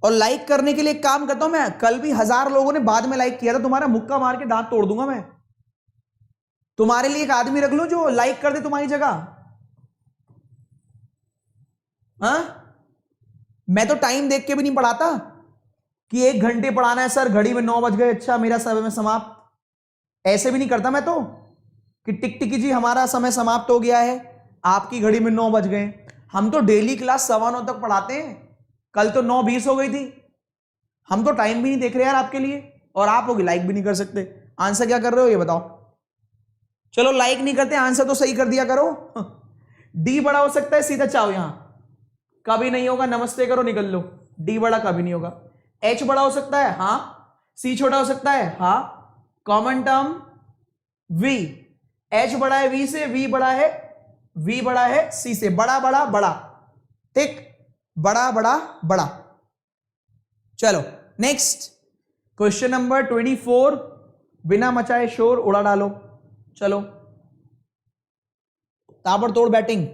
और लाइक करने के लिए एक काम करता हूं मैं, कल भी 1000 लोगों ने बाद में लाइक किया था, तुम्हारा मुक्का मार के दांत तोड़ दूंगा मैं। तुम्हारे लिए एक आदमी रख लूं जो लाइक कर दे तुम्हारी जगह। हाँ, मैं तो टाइम देख के भी नहीं पढ़ाता कि 1 घंटे पढ़ाना है सर, घड़ी में 9 बज गए, अच्छा मेरा समय में समाप्त। ऐसे भी नहीं करता मैं तो कि टिक टिकी जी हमारा समय समाप्त हो गया है, आपकी घड़ी में 9 बज गए। हम तो डेली क्लास 9:15 तक पढ़ाते हैं, कल तो 9:20 हो गई थी। हम तो टाइम भी नहीं देख रहे यार आपके लिए, और आप लोग लाइक भी नहीं कर सकते। आंसर क्या कर रहे हो ये बताओ। चलो लाइक नहीं करते, आंसर तो सही कर दिया करो। डी बड़ा हो सकता है, सीधा चाहो, यहां कभी नहीं होगा, नमस्ते करो निकल लो। डी बड़ा कभी नहीं होगा। एच बड़ा हो सकता है, हाँ। सी छोटा हो सकता है, हाँ। कॉमन टर्म वी, एच बड़ा है वी से, वी बड़ा है सी से। बड़ा बड़ा बड़ा, ठीक, बड़ा बड़ा बड़ा। चलो नेक्स्ट क्वेश्चन नंबर 24, बिना मचाए शोर उड़ा डालो। चलो ताबड़तोड़ बैटिंग।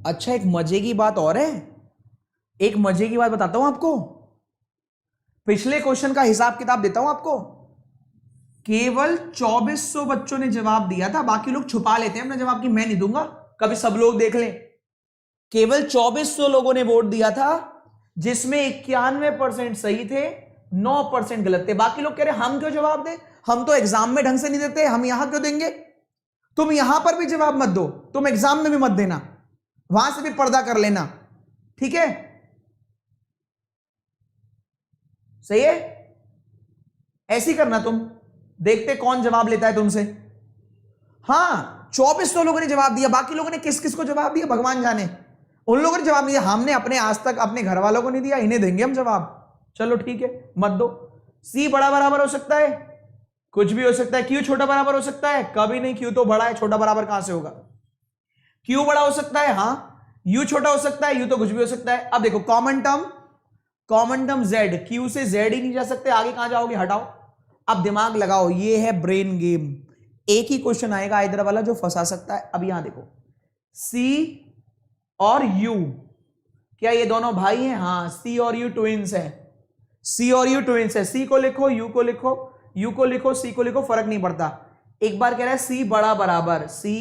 अच्छा एक मजे की बात और है, एक मजे की बात बताता हूं आपको। पिछले क्वेश्चन का हिसाब किताब देता हूं आपको। केवल 2400 बच्चों ने जवाब दिया था, बाकी लोग छुपा लेते हैं अपना जवाब कि मैं नहीं दूंगा, कभी सब लोग देख लें। केवल 2400 लोगों ने वोट दिया था, जिसमें 91% सही थे, 9% गलत थे। बाकी लोग कह रहे हम क्यों जवाब दें, हम तो एग्जाम में ढंग से नहीं देते, हम यहां क्यों देंगे। तुम यहां पर भी जवाब मत दो, तुम एग्जाम में भी मत देना, वहां से भी पर्दा कर लेना, ठीक है। सही है, ऐसी करना तुम, देखते कौन जवाब लेता है तुमसे। हाँ 2400 लोगों ने जवाब दिया, बाकी लोगों ने किस किस को जवाब दिया भगवान जाने। उन लोगों ने जवाब नहीं दिया, हमने अपने आज तक अपने घर वालों को नहीं दिया, इन्हें देंगे हम जवाब। चलो ठीक है मत दो। सी बड़ा बराबर हो सकता है, कुछ भी हो सकता है। क्यू छोटा बराबर हो सकता है, कभी नहीं, क्यू तो बड़ा है, छोटा बराबर कहां से होगा। क्यू बड़ा हो सकता है, हाँ। यू छोटा हो सकता है, यू तो कुछ भी हो सकता है। अब देखो कॉमन टर्म जेड, क्यू से जेड ही नहीं जा सकते, आगे कहां जाओगे, हटाओ। अब दिमाग लगाओ, ये है ब्रेन गेम। एक ही क्वेश्चन आएगा इधर वाला जो फंसा सकता है। अब यहां देखो सी और यू, क्या ये दोनों भाई हैं, हाँ। सी और यू ट्विंस है, सी और यू ट्विंस है। सी को लिखो, यू को लिखो, यू को लिखो, सी को लिखो, फर्क नहीं पड़ता। एक बार कह रहा है सी बड़ा बराबर, सी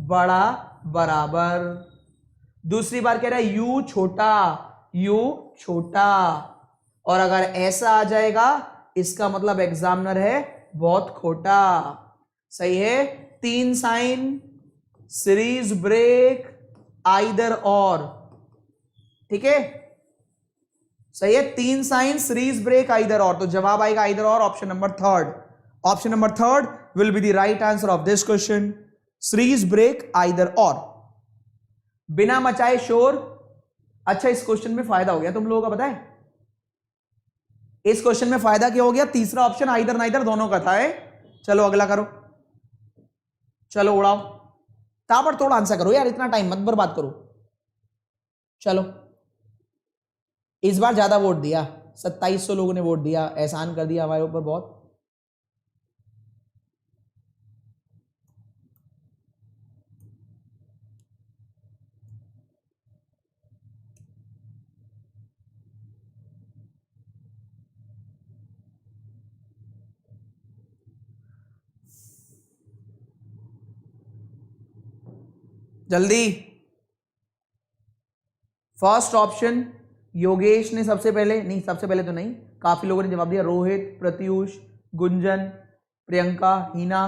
बड़ा बराबर। दूसरी बार कह रहा है यू छोटा, यू छोटा। और अगर ऐसा आ जाएगा इसका मतलब एग्जामिनर है बहुत खोटा। सही है, 3 साइन, सीरीज ब्रेक, आइदर और, ठीक है। सही है, 3 साइन, सीरीज ब्रेक, आइदर और। तो जवाब आएगा either or, option number 3rd। Option number 3rd will be the right answer of this question, series break, either or. बिना मचाए शोर। अच्छा इस क्वेश्चन में फायदा हो गया तुम लोगों का, पता है इस क्वेश्चन में फायदा क्या हो गया, तीसरा ऑप्शन आइदर नाइदर दोनों का था है। चलो अगला करो, चलो उड़ाओ, ताबड़तोड़ आंसर करो यार, इतना टाइम मत बर्बाद करो। चलो इस बार ज्यादा वोट दिया, 2700 लोगों ने वोट दिया, एहसान कर दिया हमारे ऊपर बहुत। जल्दी। फर्स्ट ऑप्शन योगेश ने सबसे पहले, नहीं सबसे पहले तो नहीं, काफी लोगों ने जवाब दिया। रोहित, प्रत्यूष, गुंजन, प्रियंका, हीना।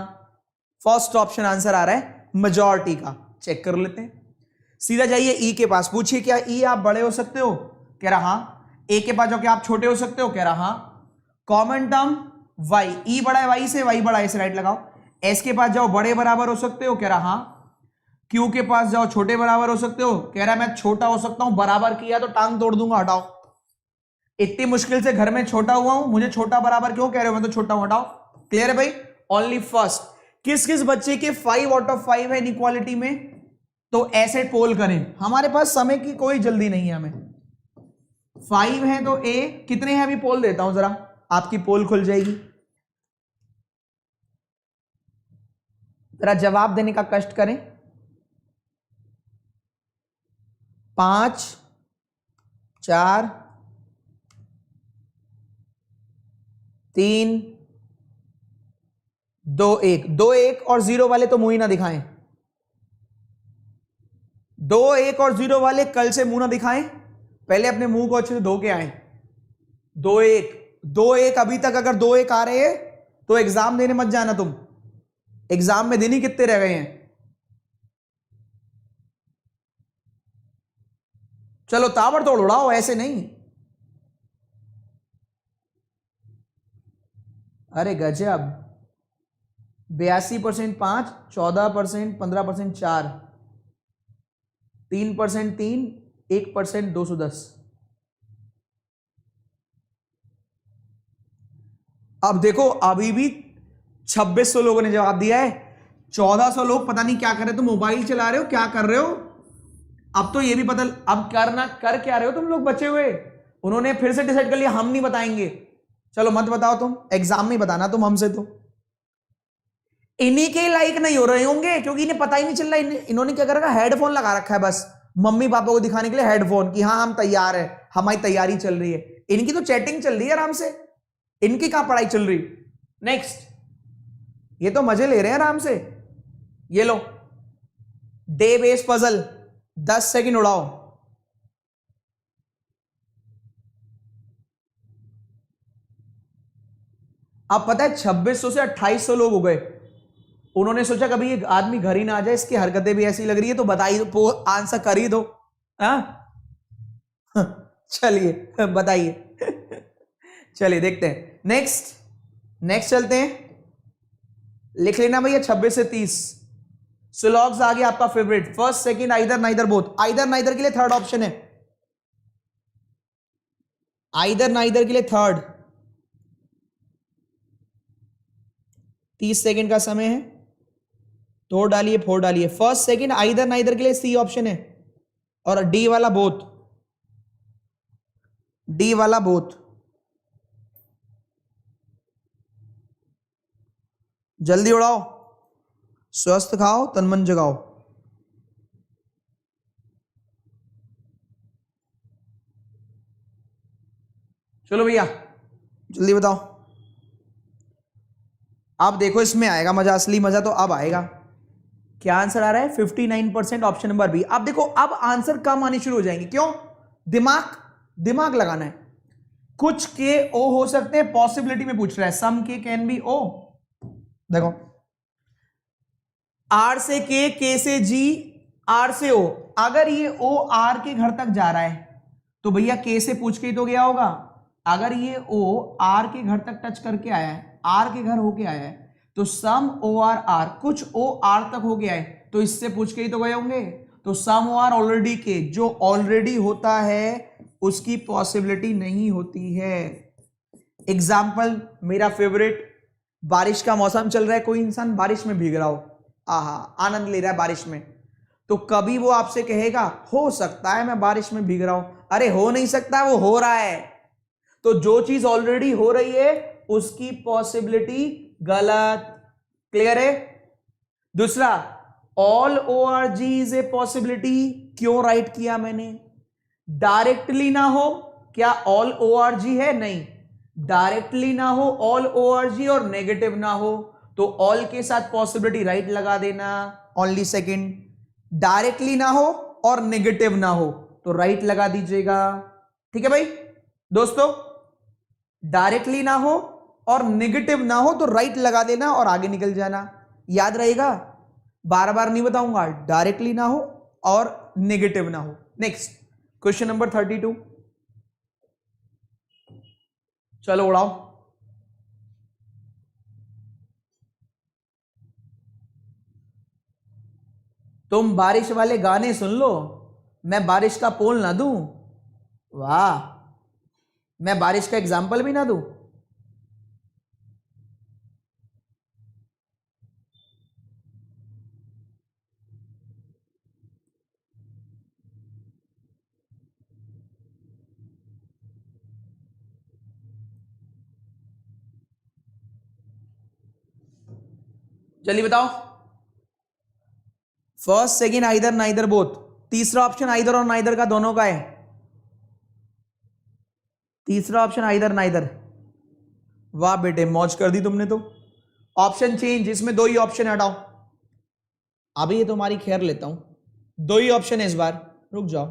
फर्स्ट ऑप्शन आंसर आ रहा है मेजॉरिटी का। चेक कर लेते हैं। सीधा जाइए ई के पास, पूछिए क्या ई आप बड़े हो सकते हो? कह रहा हाँ। ए के पास जाओ, क्या आप छोटे हो सकते हो? कह रहा हाँ। कॉमन टर्म वाई, ई बड़ा है वाई से, वाई बड़ा है से, राइट लगाओ। एस के पास जाओ, बड़े बराबर हो सकते हो? कह रहा हाँ। क्यू के पास जाओ, छोटे बराबर हो सकते हो? कह रहा है मैं छोटा हो सकता हूं, बराबर किया तो टांग तोड़ दूंगा, हटाओ। इतनी मुश्किल से घर में छोटा हुआ हूं, मुझे छोटा बराबर क्यों कह रहे हो? मैं तो छोटा हूं, हटाओ। क्लियर है भाई? Only first. किस किस बच्चे के 5 आउट ऑफ 5 है इनइक्वालिटी में? तो ऐसे पोल करें। हमारे पास समय की कोई जल्दी नहीं है, हमें 5 है तो ए कितने हैं अभी पोल देता हूं, जरा आपकी पोल खुल जाएगी। जरा जवाब देने का कष्ट करें। 5, 4, 3, 2, 1। 2, 1 और 0 वाले तो मुंह ही ना दिखाएं। 2, 1 और 0 वाले कल से मुंह ना दिखाएं, पहले अपने मुंह को अच्छे से धो के आए। 2, 1, 2, 1 अभी तक अगर 2, 1 आ रहे हैं तो एग्जाम देने मत जाना तुम। एग्जाम में दिन ही कितने रह गए हैं। चलो ताबड़तोड़ उड़ाओ, ऐसे नहीं। अरे गजब। 82% 5, 14%, 15% 4, 3% 3, 1% 210। अब देखो अभी भी 2600 लोगों ने जवाब दिया है। 1400 लोग पता नहीं क्या कर रहे हो, तुम मोबाइल चला रहे हो, क्या कर रहे हो? अब तो ये भी पता, अब करना कर क्या रहे हो तुम लोग बचे हुए? उन्होंने फिर से डिसाइड कर लिया हम नहीं बताएंगे। चलो मत बताओ, तुम एग्जाम में बताना तुम हमसे। तो इन्हीं के लाइक नहीं हो रहे होंगे क्योंकि इन्हें पता ही नहीं चल रहा। इन्होंने क्या कर रखा है, हेडफोन लगा रखा है बस मम्मी पापा को दिखाने के लिए, हेडफोन कि हाँ हम तैयार है, हमारी तैयारी चल रही है। इनकी तो चैटिंग चल रही है आराम से, इनकी कहां पढ़ाई चल रही। नेक्स्ट, ये तो मजे ले रहे हैं आराम से। ये लो डे बेस पजल, 10 सेकंड उड़ाओ। अब पता है 2600 से 2800 लोग हो गए। उन्होंने सोचा कभी ये आदमी घर ही ना आ जाए, इसकी हरकतें भी ऐसी लग रही है तो बताइए, तो आंसर कर ही दो। चलिए बताइए। चलिए देखते हैं। नेक्स्ट चलते हैं। लिख लेना भैया 26 से 30। सुलॉग्स आ गया आपका favourite. First, second, either, neither, both. Either neither के लिए थर्ड ऑप्शन है। आइदर नाइदर के लिए थर्ड। 30 सेकंड का समय है, तोड़ डालिए, फोड़ डालिए। फर्स्ट, सेकंड, आइदर नाइदर के लिए सी ऑप्शन है, और डी वाला बोथ। डी वाला बोथ। जल्दी उड़ाओ, स्वस्थ खाओ, तन मन जगाओ। चलो भैया जल्दी बताओ। अब देखो इसमें आएगा मजा, असली मजा तो अब आएगा। क्या आंसर आ रहा है? 59% ऑप्शन नंबर बी। अब देखो अब आंसर कम आने शुरू हो जाएंगे। क्यों? दिमाग लगाना है। कुछ के ओ हो सकते हैं, पॉसिबिलिटी में पूछ रहा है। सम के कैन बी ओ। देखो आर से के से जी, आर से ओ। अगर ये ओ आर के घर तक जा रहा है तो भैया के से पूछ के ही तो गया होगा। अगर ये ओ आर के घर तक टच करके आया है, आर के घर होके आया है, तो सम ओ आर आर, कुछ ओ आर तक हो गया है तो इससे पूछ के ही तो गए होंगे। तो सम ओ आर ऑलरेडी के, जो ऑलरेडी होता है उसकी पॉसिबिलिटी नहीं होती है। एग्जाम्पल मेरा फेवरेट, बारिश का मौसम चल रहा है, कोई इंसान बारिश में भीग रहा हो, आहा आनंद ले रहा है बारिश में, तो कभी वो आपसे कहेगा हो सकता है मैं बारिश में भीग रहा हूं। अरे हो नहीं सकता, वो हो रहा है। तो जो चीज ऑलरेडी हो रही है उसकी पॉसिबिलिटी गलत। क्लियर है? दूसरा, all ORG is a possibility. क्यों राइट किया मैंने? डायरेक्टली ना हो, क्या ऑल ORG है? नहीं। डायरेक्टली ना हो ऑल ORG और नेगेटिव ना हो, तो ऑल के साथ पॉसिबिलिटी राइट लगा देना। ओनली सेकंड, डायरेक्टली ना हो और नेगेटिव ना हो तो राइट लगा दीजिएगा। ठीक है भाई दोस्तों, डायरेक्टली ना हो और नेगेटिव ना हो तो राइट लगा देना और आगे निकल जाना। याद रहेगा, बार बार नहीं बताऊंगा, डायरेक्टली ना हो और नेगेटिव ना हो। नेक्स्ट क्वेश्चन नंबर 32, चलो उड़ाओ। तुम बारिश वाले गाने सुन लो, मैं बारिश का पोल ना दूं। वाह, मैं बारिश का एग्जाम्पल भी ना दूं। जल्दी बताओ। First, second, either, neither, both. तीसरा ऑप्शन आइदर और नाइदर का दोनों का है। तीसरा ऑप्शन आइदर नाइदर। वाह बेटे, मौज कर दी तुमने तो। ऑप्शन चेंज, इसमें दो ही ऑप्शन हटाओ। अभी ये तुम्हारी खैर लेता हूं, दो ही ऑप्शन है इस बार। रुक जाओ,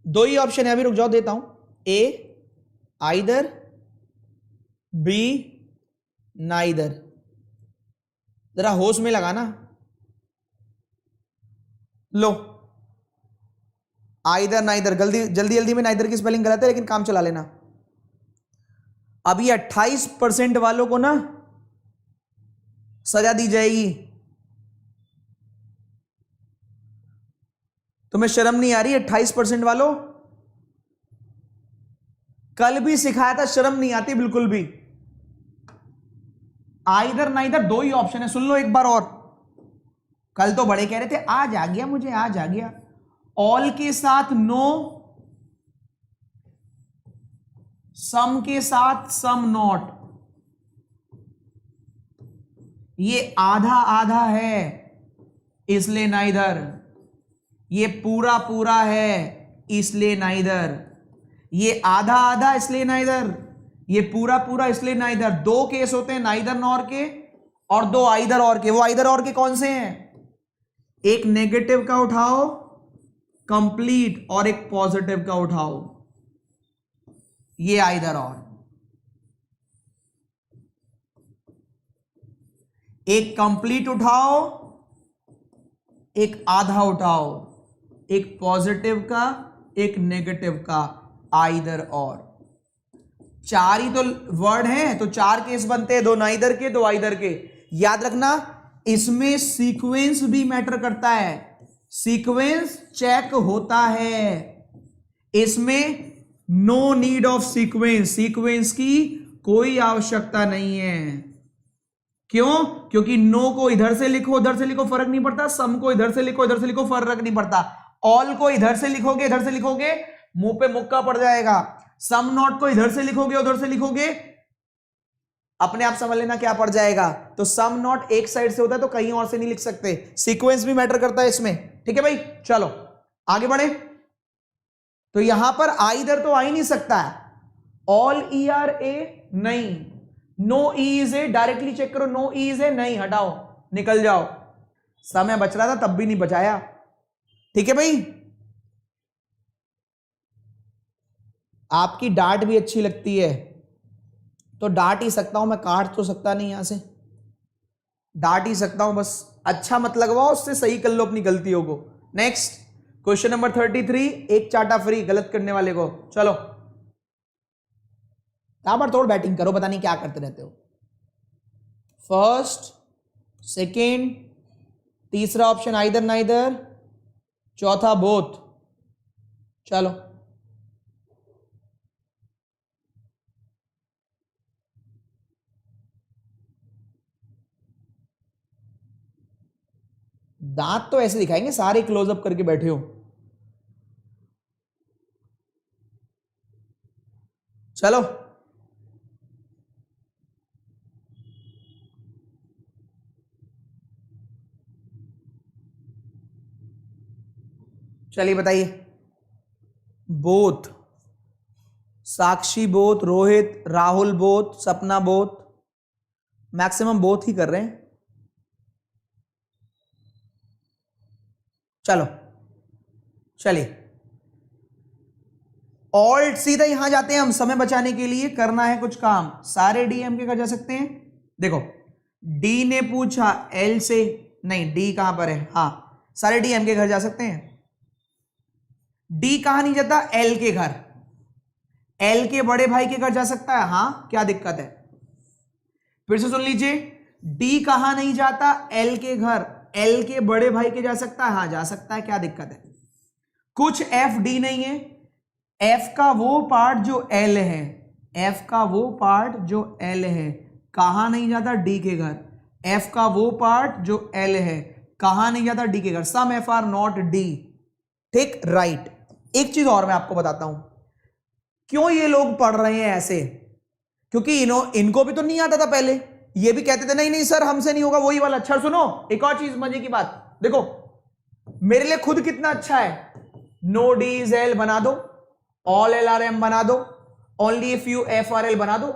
दो ही ऑप्शन है, अभी रुक जाओ, देता हूं। ए आइदर, बी नाइदर। जरा होश में लगाना। लो, आइदर नाइदर। जल्दी जल्दी जल्दी में नाइदर की स्पेलिंग गलत है, लेकिन काम चला लेना। अभी 28% वालों को ना सजा दी जाएगी। तुम्हें शर्म नहीं आ रही? 28% वालों, कल भी सिखाया था, शर्म नहीं आती बिल्कुल भी। आइदर नाइदर दो ही ऑप्शन है, सुन लो एक बार और। कल तो बड़े कह रहे थे आज आ गया, मुझे आज आ गया। ऑल के साथ नो, सम के साथ सम नॉट। ये आधा आधा है इसलिए नाइदर, ये पूरा पूरा है इसलिए नाइदर, ये आधा आधा इसलिए नाइदर, ये पूरा पूरा इसलिए नाइदर। दो केस होते हैं नाइदर नॉर के और दो आइदर और के। वो आइदर और के कौन से हैं? एक नेगेटिव का उठाओ कंप्लीट और एक पॉजिटिव का उठाओ, ये आइदर और। एक कंप्लीट उठाओ, एक आधा उठाओ, एक पॉजिटिव का एक नेगेटिव का, आइदर और। चार ही तो वर्ड हैं, तो चार केस बनते हैं, दो नाइदर के दो आइदर के। याद रखना, इसमें सीक्वेंस भी मैटर करता है, सीक्वेंस चेक होता है। इसमें no need of sequence, sequence की कोई आवश्यकता नहीं है। क्यों? क्योंकि नो को इधर से लिखो उधर से लिखो फर्क नहीं पड़ता, सम को इधर से लिखो इधर से लिखो फर्क नहीं पड़ता, ऑल को इधर से लिखोगे इधर से लिखोगे मुंह पे मुक्का पड़ जाएगा, सम नॉट को इधर से लिखोगे उधर से लिखोगे अपने आप समझ लेना क्या पड़ जाएगा। तो सम नॉट एक साइड से होता है तो कहीं और से नहीं लिख सकते, सीक्वेंस भी मैटर करता है इसमें। ठीक है भाई, चलो आगे बढ़े। तो यहां पर आइदर तो आ ही नहीं सकता है, ऑल ER ए नहीं, no is A directly check करो, नो इज ए नहीं, हटाओ निकल जाओ। समय बच रहा था तब भी नहीं बचाया। ठीक है भाई, आपकी डांट भी अच्छी लगती है तो डांट ही सकता हूं मैं, काट तो सकता नहीं, यहां से डांट ही सकता हूं, बस अच्छा मत लगवाओ, उससे सही कर लो अपनी गलतियों को। नेक्स्ट क्वेश्चन नंबर 33, एक चाटा फ्री गलत करने वाले को। चलो ताबड़तोड़ बैटिंग करो, पता नहीं क्या करते रहते हो। फर्स्ट, सेकेंड, तीसरा ऑप्शन आइदर नाइदर, चौथा बोथ। चलो दांत तो ऐसे दिखाएंगे, सारे क्लोजअप करके बैठे हो। चलो चलिए बताइए। बोथ, साक्षी बोथ, रोहित, राहुल बोथ, सपना बोथ, मैक्सिमम बोथ ही कर रहे हैं। चलो चलिए ऑल्ट सीधा यहां जाते हैं हम, समय बचाने के लिए करना है कुछ काम। सारे डीएम के कर जा सकते हैं। देखो डी ने पूछा एल से, नहीं डी कहां पर है, हाँ सारे डीएम के घर जा सकते हैं। डी कहां नहीं जाता, एल के घर, एल के बड़े भाई के घर जा सकता है, हाँ क्या दिक्कत है। फिर से सुन लीजिए, डी कहां नहीं जाता, एल के घर, एल के बड़े भाई के जा सकता है, हाँ जा सकता है, क्या दिक्कत है। कुछ एफ डी नहीं है, एफ का वो पार्ट जो एल है, एफ का वो पार्ट जो एल है कहां नहीं जाता, डी के घर। एफ का वो पार्ट जो एल है कहां नहीं जाता, डी के घर। सम एफ आर नॉट डी, ठीक राइट। एक चीज और मैं आपको बताता हूं क्यों ये लोग पढ़ रहे हैं ऐसे, क्योंकि इनको भी तो नहीं आता था पहले, ये भी कहते थे नहीं नहीं सर हमसे नहीं होगा वही वाला। अच्छा सुनो एक और चीज मजे की बात, देखो मेरे लिए खुद कितना अच्छा है, नो डी इज एल बना दो, ऑल एल आर एम बना दो, only if U F R L बना दो।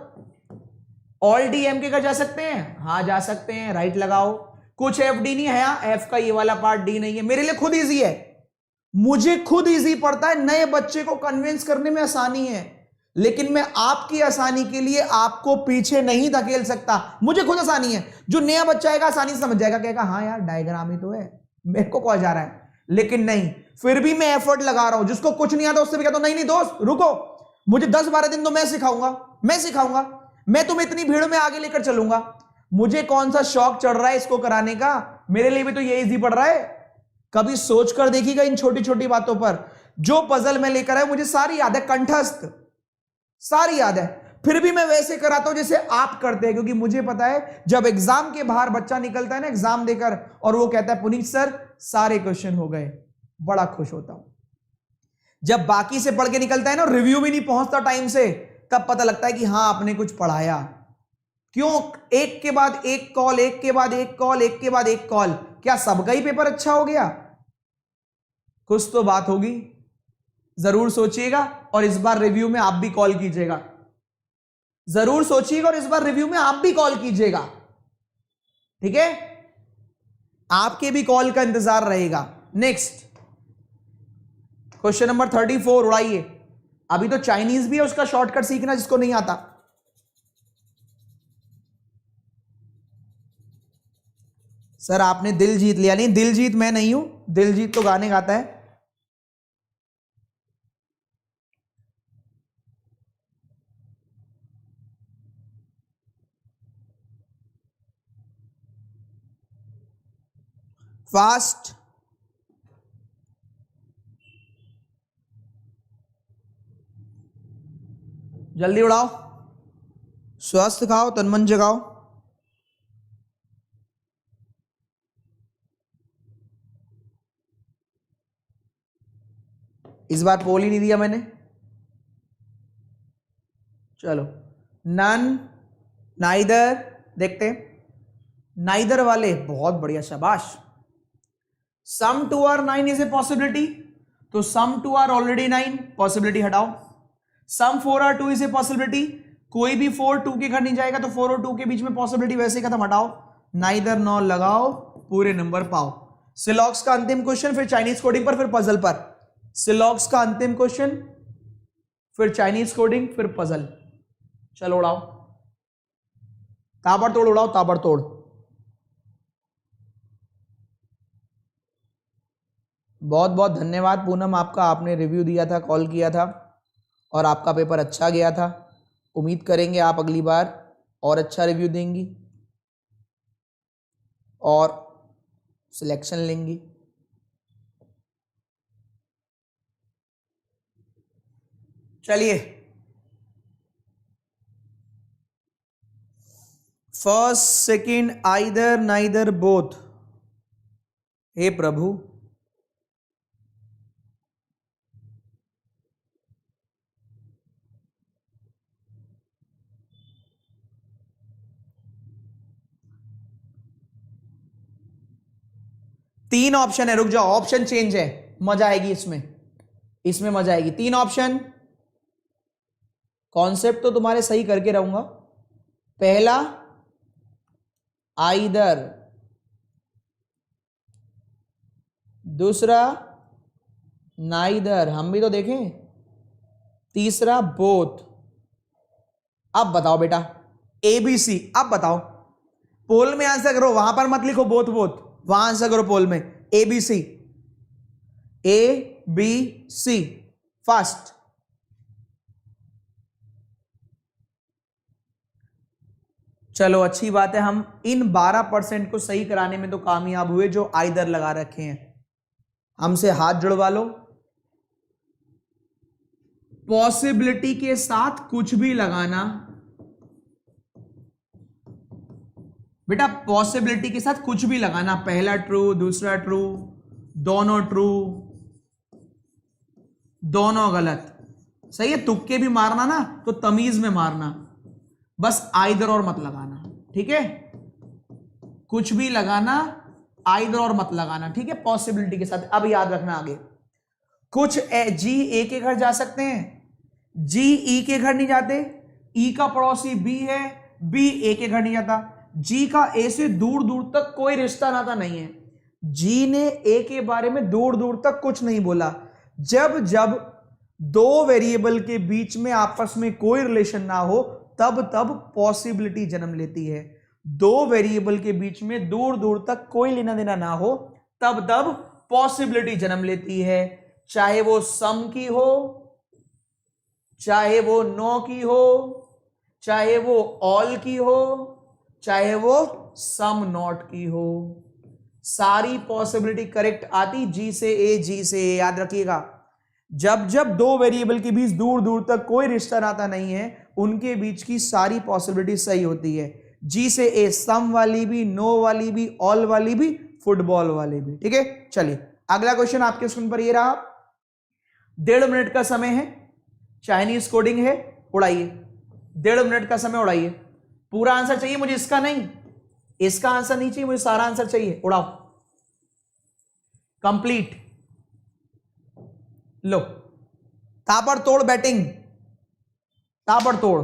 ऑल डी एम के का जा सकते हैं, हाँ जा सकते हैं, राइट लगाओ। कुछ एफ डी नहीं है, एफ का ये वाला पार्ट डी नहीं है। मेरे लिए खुद इजी है, मुझे खुद इजी पड़ता है, नए बच्चे को कन्विंस करने में आसानी है, लेकिन मैं आपकी आसानी के लिए आपको पीछे नहीं धकेल सकता। मुझे खुद आसानी है, जो नया बच्चा आएगा आसानी से समझ जाएगा, कहेगा हाँ यार डायग्राम ही तो है, मेरे को कौन जा रहा है। लेकिन नहीं, फिर भी मैं एफर्ट लगा रहा हूं। जिसको कुछ नहीं आता उससे भी कहता हूं नहीं नहीं दोस्त रुको, मुझे 10-12 दिन तो मैं सिखाऊंगा, मैं तुम्हें इतनी भीड़ में आगे लेकर चलूंगा। मुझे कौन सा शौक चढ़ रहा है इसको कराने का, मेरे लिए भी तो ये इजी पड़ रहा है। कभी सोच कर देखिएगा इन छोटी छोटी बातों पर। जो पजल में लेकर आया मुझे सारी याद है, कंठस्थ सारी याद है, फिर भी मैं वैसे कराता हूं जैसे आप करते हैं, क्योंकि मुझे पता है जब एग्जाम के बाहर बच्चा निकलता है ना एग्जाम देकर और वो कहता है पुनीत सर सारे क्वेश्चन हो गए, बड़ा खुश होता हूं। जब बाकी से पढ़ के निकलता है ना, रिव्यू भी नहीं पहुंचता टाइम से, तब पता लगता है कि हाँ आपने कुछ पढ़ाया। क्यों, एक के बाद एक कॉल, एक के बाद एक कॉल, एक के बाद एक कॉल, क्या सबका ही पेपर अच्छा हो गया? कुछ तो बात होगी। जरूर सोचिएगा और इस बार रिव्यू में आप भी कॉल कीजिएगा, जरूर सोचिएगा और इस बार रिव्यू में आप भी कॉल कीजिएगा, ठीक है? आपके भी कॉल का इंतजार रहेगा। Next question number 34 उड़ाइए। अभी तो चाइनीज भी है, उसका शॉर्टकट सीखना जिसको नहीं आता। सर आपने दिल जीत लिया, नहीं दिल जीत मैं नहीं हूं, दिल जीत तो गाने गाता है। फास्ट, जल्दी उड़ाओ, स्वस्थ खाओ, तन मन जगाओ। इस बार पोल ही नहीं दिया मैंने। चलो नन, नाइदर, देखते हैं नाइदर वाले, बहुत बढ़िया शाबाश। Some two are 9 is a possibility, तो some two are already 9, possibility हटाओ। Some 4 are 2 is a possibility, कोई भी 4 2 के घर नहीं जाएगा, तो 4 और 2 के बीच में पॉसिबिलिटी वैसे ही खत्म, हटाओ। नाइदर नॉ लगाओ, पूरे नंबर पाओ। सिलॉक्स का अंतिम क्वेश्चन, फिर चाइनीज कोडिंग पर, फिर पजल पर। सिलॉक्स का अंतिम क्वेश्चन, फिर चाइनीज कोडिंग, फिर पजल। चलो उड़ाओ, ताबड़तोड़ उड़ाओ, ताबड़तोड़। बहुत बहुत धन्यवाद पूनम आपका, आपने रिव्यू दिया था, कॉल किया था और आपका पेपर अच्छा गया था। उम्मीद करेंगे आप अगली बार और अच्छा रिव्यू देंगी और सिलेक्शन लेंगी। चलिए first, second, either, neither, both. हे प्रभु, 3 ऑप्शन है, रुक जाओ, ऑप्शन चेंज है, मजा आएगी इसमें मजा आएगी। 3 ऑप्शन, कॉन्सेप्ट तो तुम्हारे सही करके रहूंगा। पहला आइदर, दूसरा नाइदर, हम भी तो देखें, तीसरा बोथ। अब बताओ बेटा, ABC, अब बताओ, पोल में आंसर करो, वहां पर मत लिखो बोथ बोथ, वहां आंसर करो पोल में। ABC, ABC fast. चलो अच्छी बात है, हम इन 12% को सही कराने में तो कामयाब हुए जो आइदर लगा रखे हैं। हमसे हाथ जुड़वा लो। पॉसिबिलिटी के साथ कुछ भी लगाना बेटा, पॉसिबिलिटी के साथ कुछ भी लगाना, पहला ट्रू, दूसरा ट्रू, दोनों ट्रू, दोनों गलत, सही है। तुक्के भी मारना ना तो तमीज में मारना, बस आइदर और मत लगाना, ठीक है। कुछ भी लगाना, आइदर और मत लगाना, ठीक है, पॉसिबिलिटी के साथ। अब याद रखना आगे, कुछ जी ए के घर जा सकते हैं, जी ई के घर नहीं जाते, ई का पड़ोसी बी है, बी ए के घर नहीं जाता, जी का ए से दूर दूर तक कोई रिश्ता नाता नहीं है, जी ने ए के बारे में दूर दूर तक कुछ नहीं बोला। जब जब 2 वेरिएबल के बीच में आपस में कोई रिलेशन ना हो तब तब पॉसिबिलिटी जन्म लेती है। 2 वेरिएबल के बीच में दूर दूर तक कोई लेना देना ना हो तब तब पॉसिबिलिटी जन्म लेती है, चाहे वो सम की हो, चाहे वो नो की हो, चाहे वो ऑल की हो, चाहे वो सम नॉट की हो, सारी पॉसिबिलिटी करेक्ट आती जी से ए, जी से ए। याद रखिएगा, जब जब 2 वेरिएबल के बीच दूर दूर तक कोई रिश्ता नाता नहीं है उनके बीच की सारी पॉसिबिलिटी सही होती है। जी से ए, सम वाली भी, नो वाली भी, ऑल वाली भी, फुटबॉल वाली भी, ठीक है। चलिए अगला क्वेश्चन आपके स्क्रीन पर ये रहा। 1.5 मिनट का समय है, चाइनीज कोडिंग है, उड़ाइए। 1.5 मिनट का समय, उड़ाइए। पूरा आंसर चाहिए मुझे, इसका नहीं, इसका आंसर नहीं चाहिए मुझे, सारा आंसर चाहिए, उड़ाओ। कंप्लीट। लो, ताबड़तोड़ बैटिंग, ताबड़तोड़।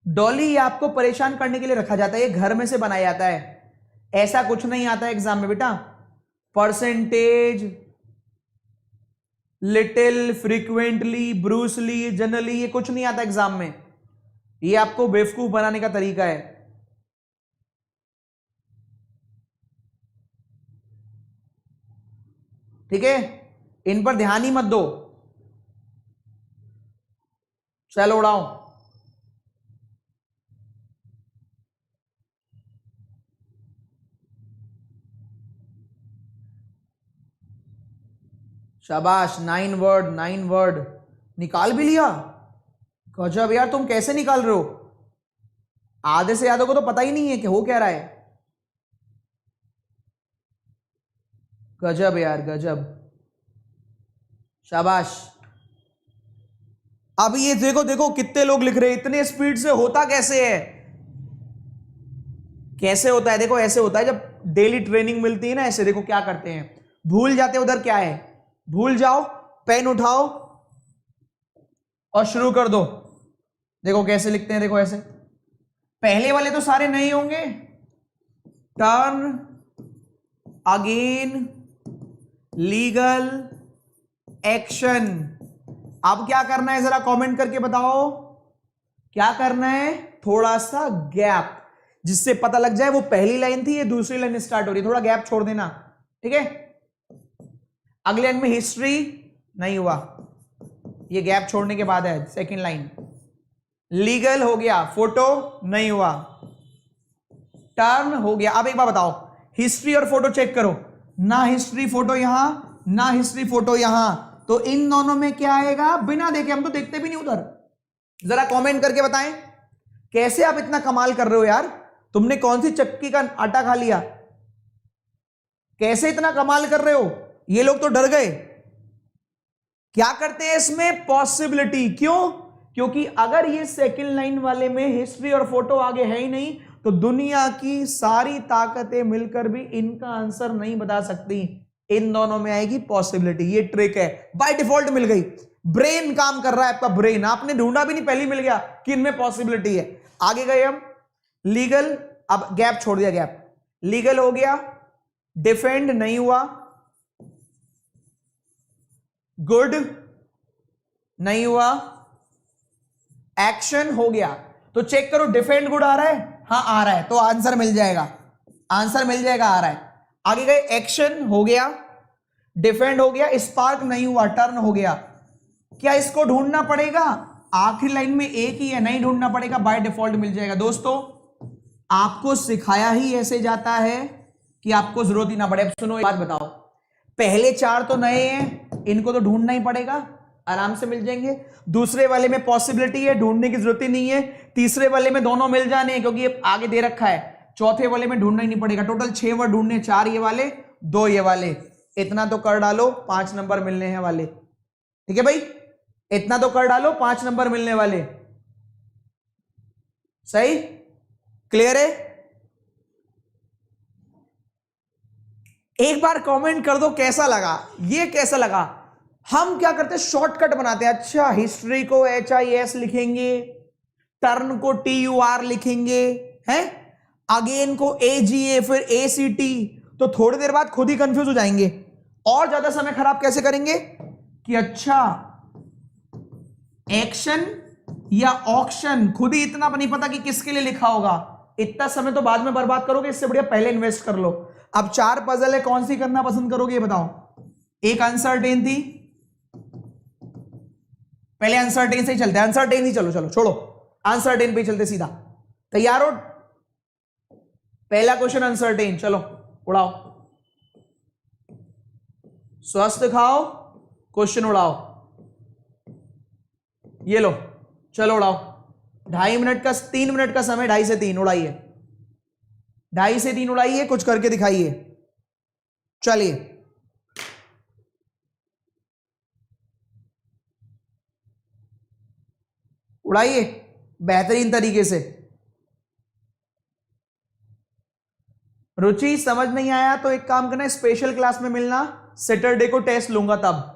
डॉली ये आपको परेशान करने के लिए रखा जाता है, ये घर में से बनाया जाता है, ऐसा कुछ नहीं आता है एग्जाम में बेटा। Percentage, little, frequently, Bruce Lee, generally, ये कुछ नहीं आता एग्जाम में, ये आपको बेवकूफ बनाने का तरीका है। ठीक है, इन पर ध्यान ही मत दो। चलो उड़ाओ। शाबाश, 9 वर्ड, 9 वर्ड निकाल भी लिया। गजब यार, तुम कैसे निकाल रहे हो? आधे से ज्यादा को तो पता ही नहीं है कि हो क्या रहा है। गजब यार, गजब, शाबाश। अब ये देखो देखो कितने लोग लिख रहे हैं, इतने स्पीड से होता कैसे है? कैसे होता है? देखो ऐसे होता है जब डेली ट्रेनिंग मिलती है ना, ऐसे देखो क्या करते हैं, भूल जाते उधर क्या है, भूल जाओ, पेन उठाओ और शुरू कर दो। देखो कैसे लिखते हैं, देखो ऐसे। पहले वाले तो सारे नहीं होंगे, टर्न, अगेन, लीगल, एक्शन। अब क्या करना है जरा कमेंट करके बताओ, क्या करना है? थोड़ा सा गैप, जिससे पता लग जाए वो पहली लाइन थी, ये दूसरी लाइन स्टार्ट हो रही है, थोड़ा गैप छोड़ देना, ठीक है। अगले लाइन में हिस्ट्री नहीं हुआ, ये गैप छोड़ने के बाद है सेकंड लाइन। लीगल हो गया, फोटो नहीं हुआ, टर्न हो गया। अब एक बार बताओ, हिस्ट्री और फोटो चेक करो, ना हिस्ट्री फोटो यहां, ना हिस्ट्री फोटो यहां, तो इन दोनों में क्या आएगा? बिना देखे, हम तो देखते भी नहीं उधर। जरा कमेंट करके बताएं कैसे आप इतना कमाल कर रहे हो यार, तुमने कौन सी चक्की का आटा खा लिया? कैसे इतना कमाल कर रहे हो? ये लोग तो डर गए, क्या करते हैं इसमें? पॉसिबिलिटी। क्यों? क्योंकि अगर ये सेकंड लाइन वाले में हिस्ट्री और फोटो आगे है ही नहीं तो दुनिया की सारी ताकतें मिलकर भी इनका आंसर नहीं बता सकती। इन दोनों में आएगी पॉसिबिलिटी। ये ट्रिक है, बाय डिफॉल्ट मिल गई। ब्रेन काम कर रहा है आपका, ब्रेन। आपने ढूंढा भी नहीं, पहले मिल गया कि इनमें पॉसिबिलिटी है। आगे गए हम लीगल, अब गैप छोड़ दिया, गैप। लीगल हो गया, डिफेंड नहीं हुआ, गुड नहीं हुआ, एक्शन हो गया। तो चेक करो डिफेंड गुड आ रहा है, हाँ आ रहा है, तो आंसर मिल जाएगा, आंसर मिल जाएगा, आ रहा है। आगे गए एक्शन हो गया, डिफेंड हो गया, स्पार्क नहीं हुआ, टर्न हो गया। क्या इसको ढूंढना पड़ेगा? आखिरी लाइन में एक ही है, नहीं ढूंढना पड़ेगा, बाय डिफॉल्ट मिल जाएगा। दोस्तों आपको सिखाया ही ऐसे जाता है कि आपको जरूरत ही ना पड़े। अब सुनो एक बात बताओ, पहले चार तो नए हैं, इनको तो ढूंढना ही पड़ेगा, आराम से मिल जाएंगे। दूसरे वाले में पॉसिबिलिटी है, ढूंढने की जरूरत ही नहीं है। तीसरे वाले में दोनों मिल जाने हैं क्योंकि ये आगे दे रखा है। चौथे वाले में ढूंढना ही नहीं पड़ेगा। टोटल 6 वर्ड ढूंढने, 4 ये वाले, 2 ये वाले। इतना तो कर डालो, 5 नंबर मिलने हैं वाले। ठीक है भाई, इतना तो कर डालो, 5 नंबर मिलने वाले। सही, क्लियर है? एक बार कमेंट कर दो कैसा लगा, ये कैसा लगा। हम क्या करते हैं, शॉर्टकट बनाते हैं। अच्छा, हिस्ट्री को HIS लिखेंगे, टर्न को TUR लिखेंगे, हैं, अगेन को AGA, फिर ACT, तो थोड़ी देर बाद खुद ही कंफ्यूज हो जाएंगे। और ज्यादा समय खराब कैसे करेंगे कि अच्छा एक्शन या ऑक्शन, खुद ही इतना नहीं पता कि किसके लिए लिखा होगा। इतना समय तो बाद में बर्बाद करोगे, इससे बढ़िया पहले इन्वेस्ट कर लो। अब 4 पजल है, कौन सी करना पसंद करोगे ये बताओ। एक अनसर्टेन थी, पहले अनसर्टेन से ही चलते हैं। अनसर्टेन ही चलो, चलो छोड़ो, अनसर्टेन पे ही चलते सीधा। तैयार हो? पहला क्वेश्चन अनसर्टेन, चलो उड़ाओ। स्वस्थ खाओ, क्वेश्चन उड़ाओ। ये लो, चलो उड़ाओ। 2.5 मिनट का, 3 मिनट का समय, 2.5 से 3 उड़ाइए, 2.5 से 3 उड़ाइए, कुछ करके दिखाइए। चलिए उड़ाइए बेहतरीन तरीके से। रुचि समझ नहीं आया तो एक काम करना, स्पेशल क्लास में मिलना, सैटरडे को टेस्ट लूंगा तब।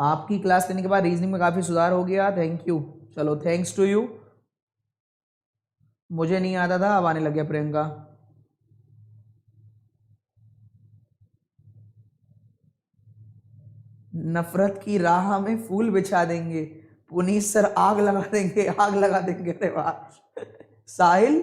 आपकी क्लास लेने के बाद रीजनिंग में काफी सुधार हो गया, थैंक यू। चलो थैंक्स टू यू। मुझे नहीं आता था, अब आने लग गया। प्रियंका, नफरत की राह में फूल बिछा देंगे, पुनीत सर आग लगा देंगे, आग लगा देंगे। अरे वाह। साहिल,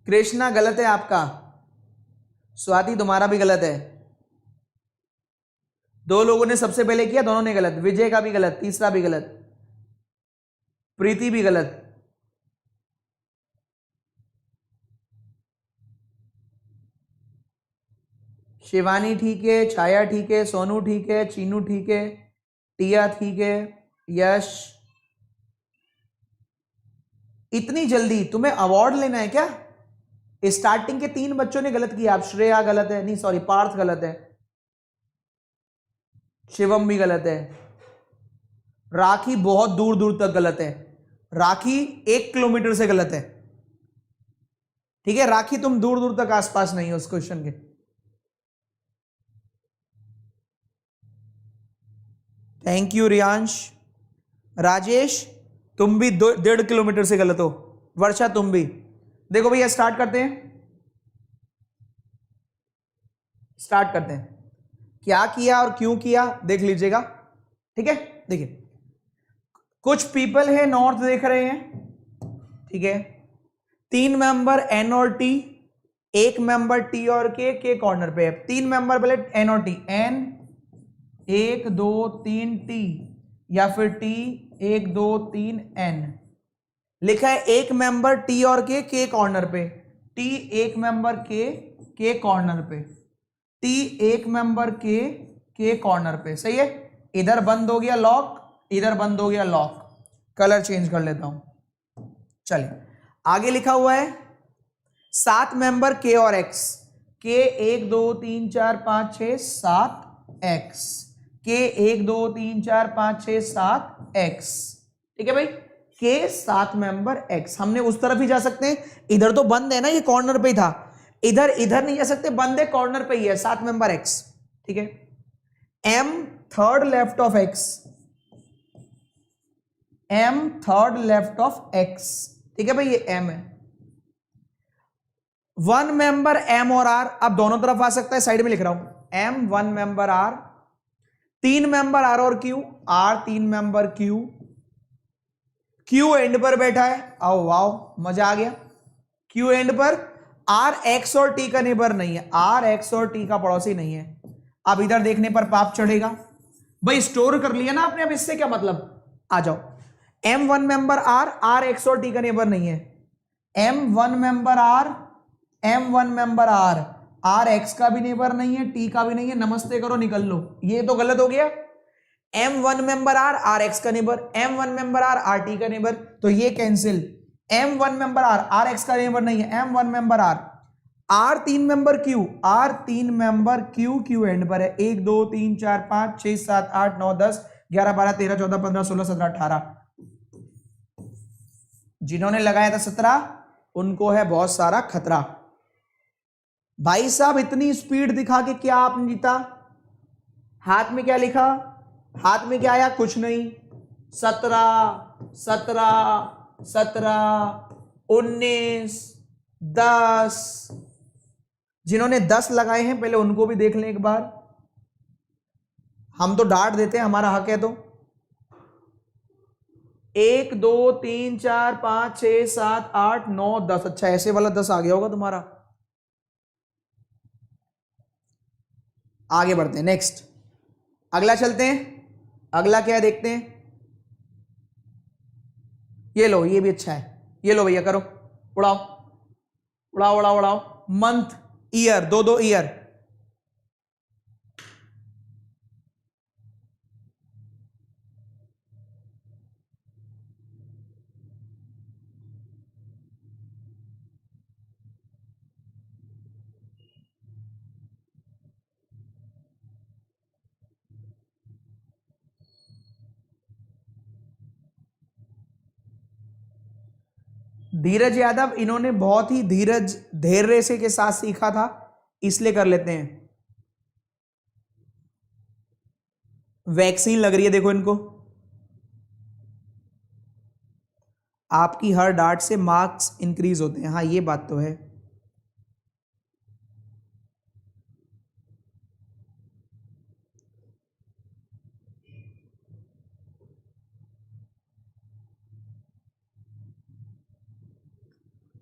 कृष्णा गलत है आपका, स्वाति तुम्हारा भी गलत है। 2 लोगों ने सबसे पहले किया, दोनों ने गलत। विजय का भी गलत, तीसरा भी गलत, प्रीति भी गलत। शिवानी ठीक है, छाया ठीक है, सोनू ठीक है, चीनू ठीक है, टिया ठीक है, यश। इतनी जल्दी तुम्हें अवार्ड लेना है क्या? स्टार्टिंग के 3 बच्चों ने गलत किया। आप श्रेया गलत है, नहीं सॉरी, पार्थ गलत है, शिवम भी गलत है, राखी बहुत दूर दूर तक गलत है, राखी 1 किलोमीटर से गलत है। ठीक है राखी, तुम दूर दूर तक आसपास नहीं हो उस क्वेश्चन के। Thank you Riyansh. राजेश तुम भी 1.5 किलोमीटर से गलत हो। वर्षा तुम भी। देखो भैया स्टार्ट करते हैं, स्टार्ट करते हैं। क्या किया और क्यों किया देख लीजिएगा, ठीक है। देखिए कुछ पीपल है नॉर्थ देख रहे हैं, ठीक है। 3 मेंबर एन और टी, 1 मेंबर टी और के कॉर्नर पे है। 3 मेंबर पहले एन और टी, एन 1 2 3 टी, या फिर टी 1 2 3 एन। लिखा है 1 मेंबर टी और के कॉर्नर पे। टी एक मेंबर के कॉर्नर पे, टी एक मेंबर के कॉर्नर पे, सही है। इधर बंद हो गया लॉक, इधर बंद हो गया लॉक। कलर चेंज कर लेता हूं। चलिए आगे लिखा हुआ है 7 मेंबर के और एक्स, के 1 2 3 4 5 6 7 एक्स, के 1 2 3 4 5 6 7 एक्स, ठीक है भाई। के 7 मेंबर एक्स, हमने उस तरफ ही जा सकते हैं, इधर तो बंद है ना, ये कॉर्नर पे ही था, इधर नहीं जा सकते, बंद है, कॉर्नर पे ही है 7 मेंबर एक्स, ठीक है। M third left of X, M third left of X, ठीक है भाई, ये एम है। 1 मेंबर एम और आर, अब दोनों तरफ आ सकता है, साइड में लिख रहा हूं, M 1 member R, 3 member R और Q, R 3 member Q, Q end पर बैठा है, आओ वाओ मजा आ गया, क्यू एंड पर। आर एक्स और टी का नेबर नहीं है, आर एक्स और टी का पड़ोसी नहीं है। अब इधर देखने पर पाप चढ़ेगा भाई, स्टोर कर लिया ना आपने, अब इससे क्या मतलब, आ जाओ। M 1 member R, R X और टी का नेबर नहीं है, M 1 member R, M 1 member R, R X का भी नेबर नहीं है, टी का भी नहीं है, नमस्ते करो निकल लो, ये तो गलत हो गया। M 1 member R, R X का neighbour, M 1 member R T का नेबर, तो ये cancel. M 1 member R X का नेबर नहीं है, M 1 member R 3 member Q, R 3 member Q, Q end पर है, 1 2 3 4 5 6 7 8 9 10 11 12 13 14 15 16 17 18, जिन्होंने लगाया था 17 उनको है बहुत सारा खतरा। भाई साहब इतनी स्पीड दिखा के क्या आपने जीता, हाथ में क्या लिखा, हाथ में क्या आया, कुछ नहीं। 17 17 17 19 10, जिन्होंने 10 लगाए हैं पहले उनको भी देख लें एक बार, हम तो डांट देते हैं, हमारा हक है। तो 1 2 3 4 5 6 7 8 9 10, अच्छा ऐसे वाला 10 आ गया होगा तुम्हारा। आगे बढ़ते हैं, नेक्स्ट अगला चलते हैं, अगला क्या है देखते हैं। ये लो, ये भी अच्छा है, ये लो भैया करो, उड़ाओ उड़ाओ उड़ाओ उड़ाओ। मंथ ईयर, दो दो ईयर, धीरज यादव, इन्होंने बहुत ही धीरज धैर्य से के साथ सीखा था, इसलिए कर लेते हैं। वैक्सीन लग रही है देखो इनको, आपकी हर डांट से मार्क्स इंक्रीज होते हैं, हाँ ये बात तो है।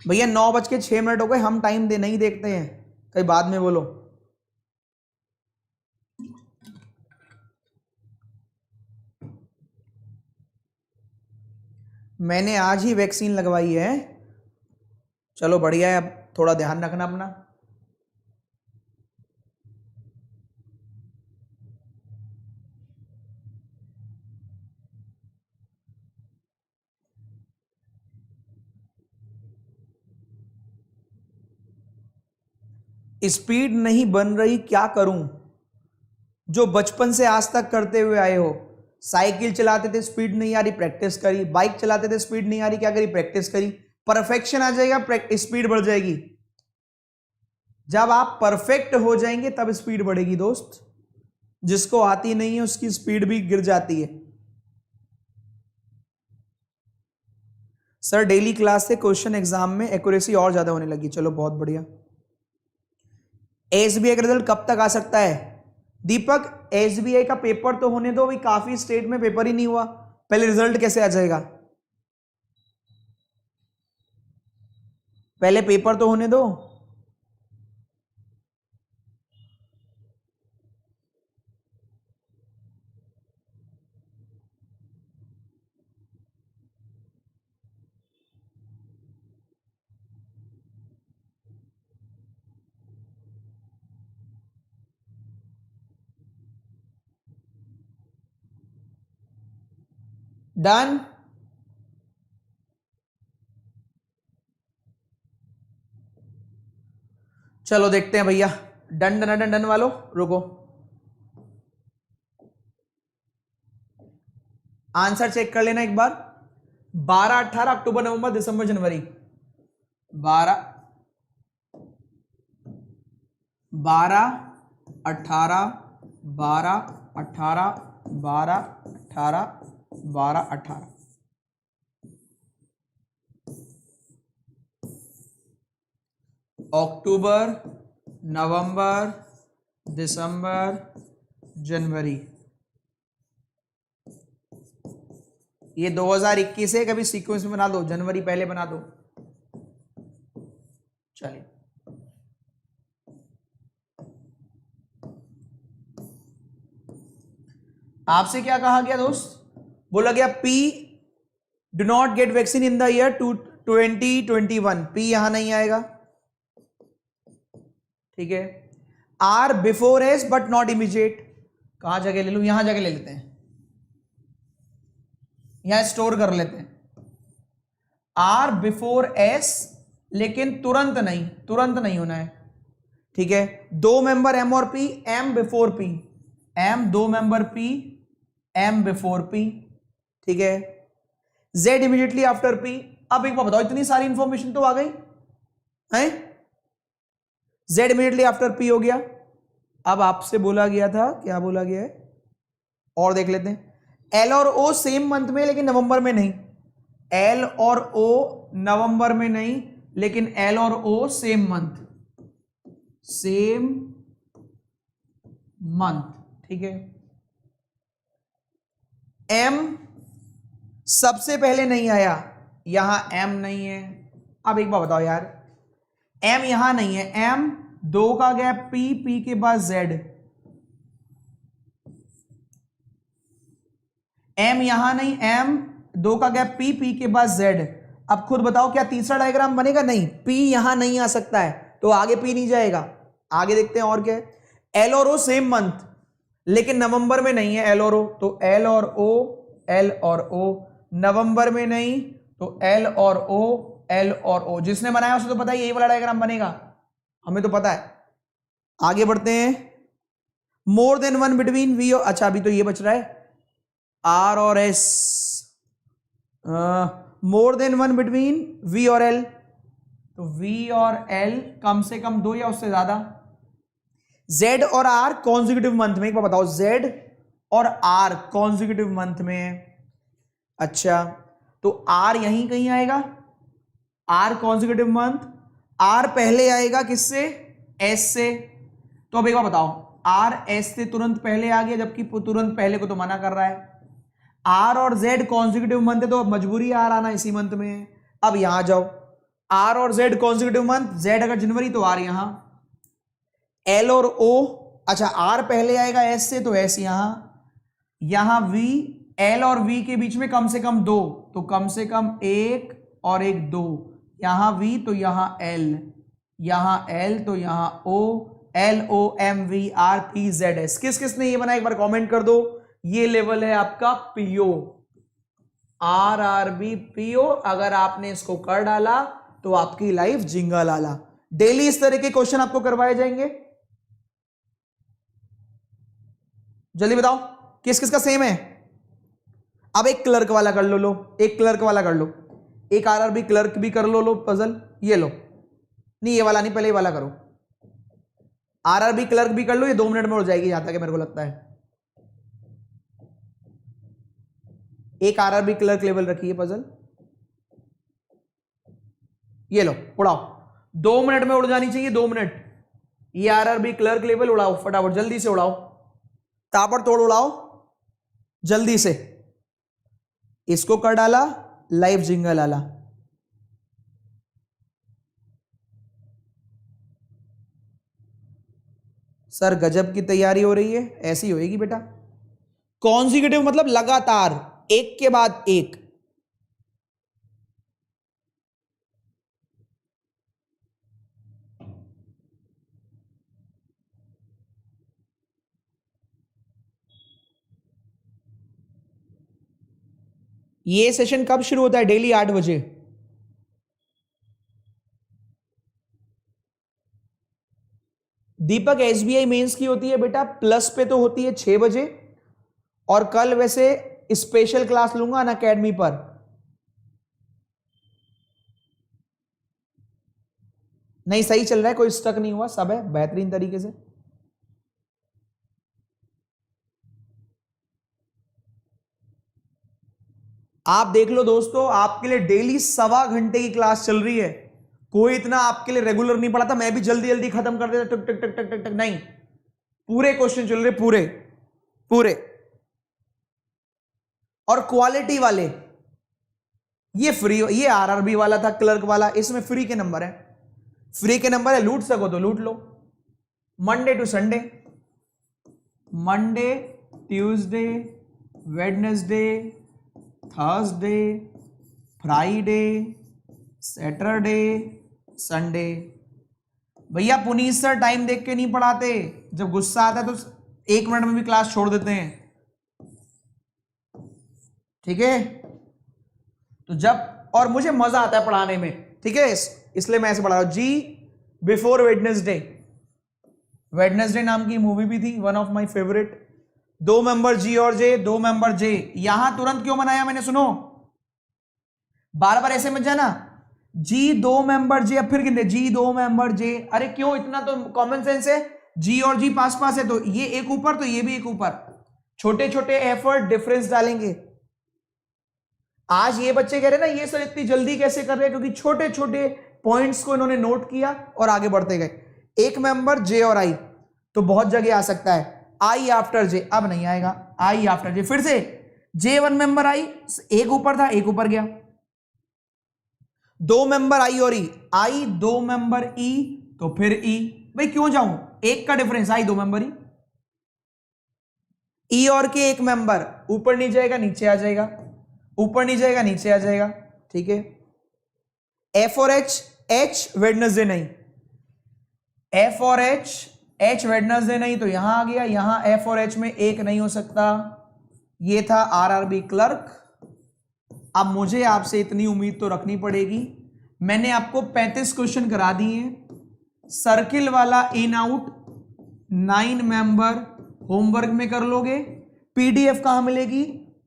भैया 9:06 हो गए, हम टाइम दे नहीं देखते हैं, कहीं बाद में बोलो। मैंने आज ही वैक्सीन लगवाई है, चलो बढ़िया है, अब थोड़ा ध्यान रखना अपना। स्पीड नहीं बन रही, क्या करूं, जो बचपन से आज तक करते हुए आए हो। साइकिल चलाते थे स्पीड नहीं आ रही, प्रैक्टिस करी, बाइक चलाते थे स्पीड नहीं आ रही, क्या करी, प्रैक्टिस करी, परफेक्शन आ जाएगा, स्पीड बढ़ जाएगी। जब आप परफेक्ट हो जाएंगे तब स्पीड बढ़ेगी दोस्त, जिसको आती नहीं है उसकी स्पीड भी गिर जाती है। सर डेली क्लास से क्वेश्चन एग्जाम में एक्यूरेसी और ज्यादा होने लगी, चलो बहुत बढ़िया। एसबीआई का रिजल्ट कब तक आ सकता है दीपक, एसबीआई का पेपर तो होने दो, अभी काफी स्टेट में पेपर ही नहीं हुआ, पहले रिजल्ट कैसे आ जाएगा, पहले पेपर तो होने दो। डन। चलो देखते हैं भैया, डन डन डन डन वालों, रुको आंसर चेक कर लेना एक बार। 12, 18, अक्टूबर, नवंबर, दिसंबर, जनवरी। 12, 12, 18, 12, 18, 12, 18, 12, 18। अक्टूबर, नवंबर, दिसंबर, जनवरी। ये 2021 है, कभी सीक्वेंस में बना दो, जनवरी पहले बना दो। चलिए आपसे क्या कहा गया दोस्त, बोला गया P do not get vaccine in the year 2021। P यहां नहीं आएगा, ठीक है। R before S but not immediate, कहां जगह ले लूं, यहां जगह ले लेते हैं, यहां स्टोर कर लेते हैं। आर बिफोर एस लेकिन तुरंत नहीं, तुरंत नहीं होना है, ठीक है। दो मेंबर एम और P, M before P, M दो member P, M before P, ठीक है। Z immediately after P. अब एक बात बताओ, इतनी सारी इंफॉर्मेशन तो आ गई है, जेड इमीडिएटली आफ्टर पी हो गया। अब आपसे बोला गया था, क्या बोला गया है और देख लेते हैं। एल और ओ सेम मंथ में लेकिन नवंबर में नहीं, एल और ओ नवंबर में नहीं लेकिन एल और ओ सेम मंथ, सेम मंथ, ठीक है। एम सबसे पहले नहीं आया, यहां एम नहीं है। अब एक बात बताओ यार, एम यहां नहीं है, एम दो का गैप पी, पी के बाद जेड, एम यहां नहीं, एम दो का गैप पी, पी के बाद जेड। अब खुद बताओ क्या तीसरा डायग्राम बनेगा, नहीं, पी यहां नहीं आ सकता है तो आगे पी नहीं जाएगा। आगे देखते हैं और क्या है। एल और ओ सेम मंथ लेकिन नवंबर में नहीं है एल और ओ, तो एल और ओ, एल और ओ। नवंबर में नहीं तो एल और ओ, एल और ओ। जिसने बनाया उसे तो पता है यही वाला डायग्राम बनेगा, हमें तो पता है। आगे बढ़ते हैं। More than one between V और, अच्छा अभी तो ये बच रहा है आर और S. More than one between V और एल, तो वी और एल कम से कम दो या उससे ज्यादा। जेड और आर कॉन्जिक्यूटिव मंथ में, एक बार बताओ, जेड और आर कॉन्जिक्यूटिव मंथ में। अच्छा तो आर यहीं कहीं आएगा, आर कॉन्जिक्यूटिव मंथ, आर पहले आएगा किससे, एस से। तो अब एक बार बताओ, आर एस से तुरंत पहले आ गया जबकि तुरंत पहले को तो मना कर रहा है। आर और जेड कॉन्जिक्यूटिव मंथ है तो अब मजबूरी आर आना इसी मंथ में है। अब यहां जाओ, आर और जेड कॉन्जिक्यूटिव मंथ, जेड अगर जनवरी तो आर यहां, एल और ओ, अच्छा आर पहले आएगा एस से तो एस यहां वी, एल और वी के बीच में कम से कम दो, तो कम से कम एक और एक दो, यहां वी तो यहां एल, यहां एल तो यहां O, L O M V R P Z S. किस किसने ये बनाया एक बार कमेंट कर दो। ये लेवल है आपका PO, R R B PO. अगर आपने इसको कर डाला तो आपकी लाइफ जिंगा लाला। डेली इस तरह के क्वेश्चन आपको करवाए जाएंगे। जल्दी बताओ किस किस का सेम है। अब एक क्लर्क वाला कर लो, एक क्लर्क वाला कर लो, एक आरआरबी क्लर्क भी कर लो पजल। ये लो, नहीं ये वाला नहीं, पहले ये वाला करो। आरआरबी क्लर्क भी कर लो, ये 2 मिनट में हो जाएगी जहां तक मेरे को लगता है। एक आरआरबी क्लर्क लेवल रखिए पजल, ये लो उड़ाओ, 2 मिनट में उड़ जानी चाहिए, 2 मिनट। ये आरआरबी क्लर्क लेवल उड़ाओ फटाफट, जल्दी से उड़ाओ, ताबड़तोड़ उड़ाओ जल्दी से। इसको कर डाला, लाइफ जिंगल आला। सर गजब की तैयारी हो रही है, ऐसी होएगी बेटा। कॉन्जिक्यूटिव मतलब लगातार, एक के बाद एक। ये सेशन कब शुरू होता है? डेली 8 बजे। दीपक एसबीआई मेंस की होती है बेटा प्लस पे तो होती है 6 बजे, और कल वैसे स्पेशल क्लास लूंगा अनअकैडमी पर। नहीं सही चल रहा है, कोई स्टक नहीं हुआ, सब है बेहतरीन तरीके से। आप देख लो दोस्तों, आपके लिए डेली 1.25 घंटे की क्लास चल रही है। कोई इतना आपके लिए रेगुलर नहीं पढ़ाता, मैं भी जल्दी जल्दी खत्म कर देता टक टक टक टक टक टक, नहीं, पूरे क्वेश्चन चल रहे, पूरे पूरे, और क्वालिटी वाले। ये फ्री, ये आरआरबी वाला था, क्लर्क वाला, इसमें फ्री के नंबर है, फ्री के नंबर है, लूट सको तो लूट लो। Monday to Sunday, Monday Tuesday Wednesday Thursday Friday Saturday Sunday. भैया पुनीत सर टाइम देख के नहीं पढ़ाते, जब गुस्सा आता है तो 1 मिनट में भी क्लास छोड़ देते हैं, ठीक है? तो जब, और मुझे मजा आता है पढ़ाने में, ठीक है, इसलिए मैं ऐसे पढ़ा रहा हूं। जी बिफोर वेडनेसडे, वेडनेसडे नाम की मूवी भी थी, one of my favourite. 2 member G और जे, 2 मेंबर जे। यहां तुरंत क्यों बनाया मैंने, सुनो, बार बार ऐसे मत जाना। जी 2 मेंबर जे, अब फिर गिनते, जी 2 मेंबर जे। अरे क्यों, इतना तो कॉमन सेंस है, जी और जी पास पास है, तो ये एक ऊपर तो ये भी एक ऊपर, छोटे छोटे एफर्ट डिफरेंस डालेंगे। आज ये बच्चे कह रहे ना ये सर इतनी जल्दी कैसे कर रहे हैं, क्योंकि छोटे छोटे पॉइंट्स को इन्होंने नोट किया और आगे बढ़ते गए। एक मेंबर जे और आई तो बहुत जगह आ सकता है, आई आफ्टर जे अब नहीं आएगा, आई आफ्टर जे। फिर से जे 1 मेंबर आई, एक ऊपर था एक ऊपर गया। 2 मेंबर आई और ई, आई 2 मेंबर ई तो फिर ई, भाई क्यों जाऊं, एक का डिफरेंस, आई 2 मेंबर ई और के एक मेंबर, ऊपर नहीं जाएगा नीचे आ जाएगा, ऊपर नहीं जाएगा नीचे आ जाएगा, ठीक है। एफ और एच, एच वेडनेसडे नहीं, एफ और एच, एच वेडनेसडे नहीं, तो यहां आ गया, यहां एफ और एच में एक नहीं हो सकता। ये था आरआरबी क्लर्क। अब मुझे आपसे इतनी उम्मीद तो रखनी पड़ेगी, मैंने आपको 35 क्वेश्चन करा दिए हैं। सर्किल वाला इन आउट 9 मेंबर होमवर्क में कर लोगे। पीडीएफ कहां मिलेगी?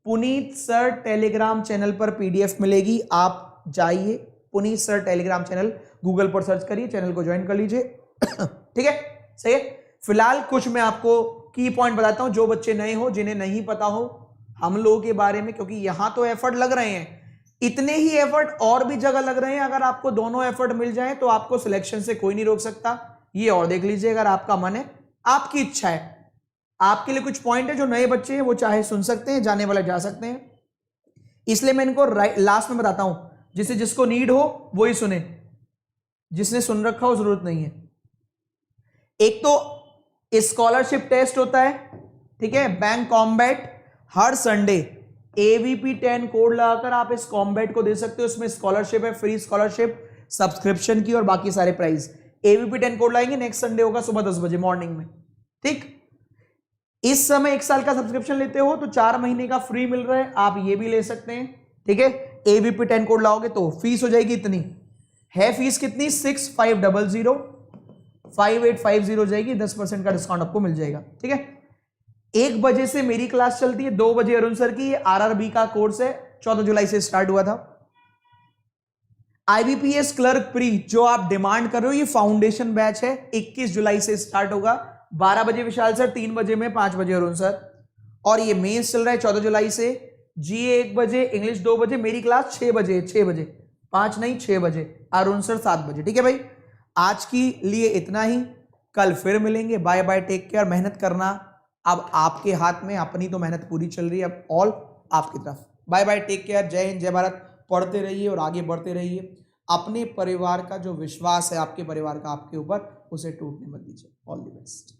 पुनीत सर टेलीग्राम चैनल पर पीडीएफ मिलेगी, आप जाइए Puneet sir Telegram channel Google पर सर्च करिए, चैनल को ज्वाइन कर लीजिए, ठीक है, सही है। फिलहाल कुछ मैं आपको की पॉइंट बताता हूं, जो बच्चे नए हो, जिन्हें नहीं पता हो हम लोगों के बारे में, क्योंकि यहां तो एफर्ट लग रहे हैं, इतने ही एफर्ट और भी जगह लग रहे हैं। अगर आपको दोनों एफर्ट मिल जाए तो आपको सिलेक्शन से कोई नहीं रोक सकता। ये और देख लीजिए, अगर आपका मन है, आपकी इच्छा है, आपके लिए कुछ पॉइंट है जो नए बच्चे हैं वो चाहे सुन सकते हैं, जाने वाले जा सकते हैं, इसलिए मैं इनको लास्ट में बताता हूं, जिसे जिसको नीड हो वो ही सुने, जिसने सुन रखा हो जरूरत नहीं है। एक तो स्कॉलरशिप टेस्ट होता है, ठीक है, बैंक कॉम्बैट, हर संडे एवीपी 10 कोड लगाकर आप इस कॉम्बैट को दे सकते हो। इसमें स्कॉलरशिप है, फ्री स्कॉलरशिप, सब्सक्रिप्शन की और बाकी सारे प्राइस। एवीपी 10 कोड लाएंगे, नेक्स्ट संडे होगा सुबह 10 बजे मॉर्निंग में, ठीक। इस समय 1 साल का सब्सक्रिप्शन लेते हो तो 4 महीने का फ्री मिल रहा है, आप ये भी ले सकते हैं, ठीक है। एवीपी 10 कोड लाओगे तो फीस हो जाएगी इतनी, है फीस कितनी, 6500, 5850 हो जाएगी, 10% का डिस्काउंट आपको मिल जाएगा, ठीक है। 1 बजे से मेरी क्लास चलती है, 2 बजे अरुण सर की। आरआरबी का कोर्स है, 14 जुलाई से स्टार्ट हुआ था। आईबीपीएस क्लर्क प्री जो आप डिमांड कर रहे हो, ये फाउंडेशन बैच है, 21 जुलाई से स्टार्ट होगा। 12 बजे विशाल सर, 3 बजे में, 5 बजे अरुण सर। और ये मेंस चल रहा है 14 जुलाई से, जीए 1 बजे, इंग्लिश 2 बजे, मेरी क्लास 6 बजे, 6 बजे, 5 नहीं 6 बजे, अरुण सर 7 बजे, ठीक है भाई। आज की लिए इतना ही, कल फिर मिलेंगे, बाय बाय, टेक केयर। मेहनत करना अब आपके हाथ में, अपनी तो मेहनत पूरी चल रही है, अब ऑल आपकी तरफ। बाय बाय, टेक केयर, जय हिंद, जय भारत। पढ़ते रहिए और आगे बढ़ते रहिए। अपने परिवार का जो विश्वास है आपके परिवार का आपके ऊपर, उसे टूटने मत दीजिए। All the best.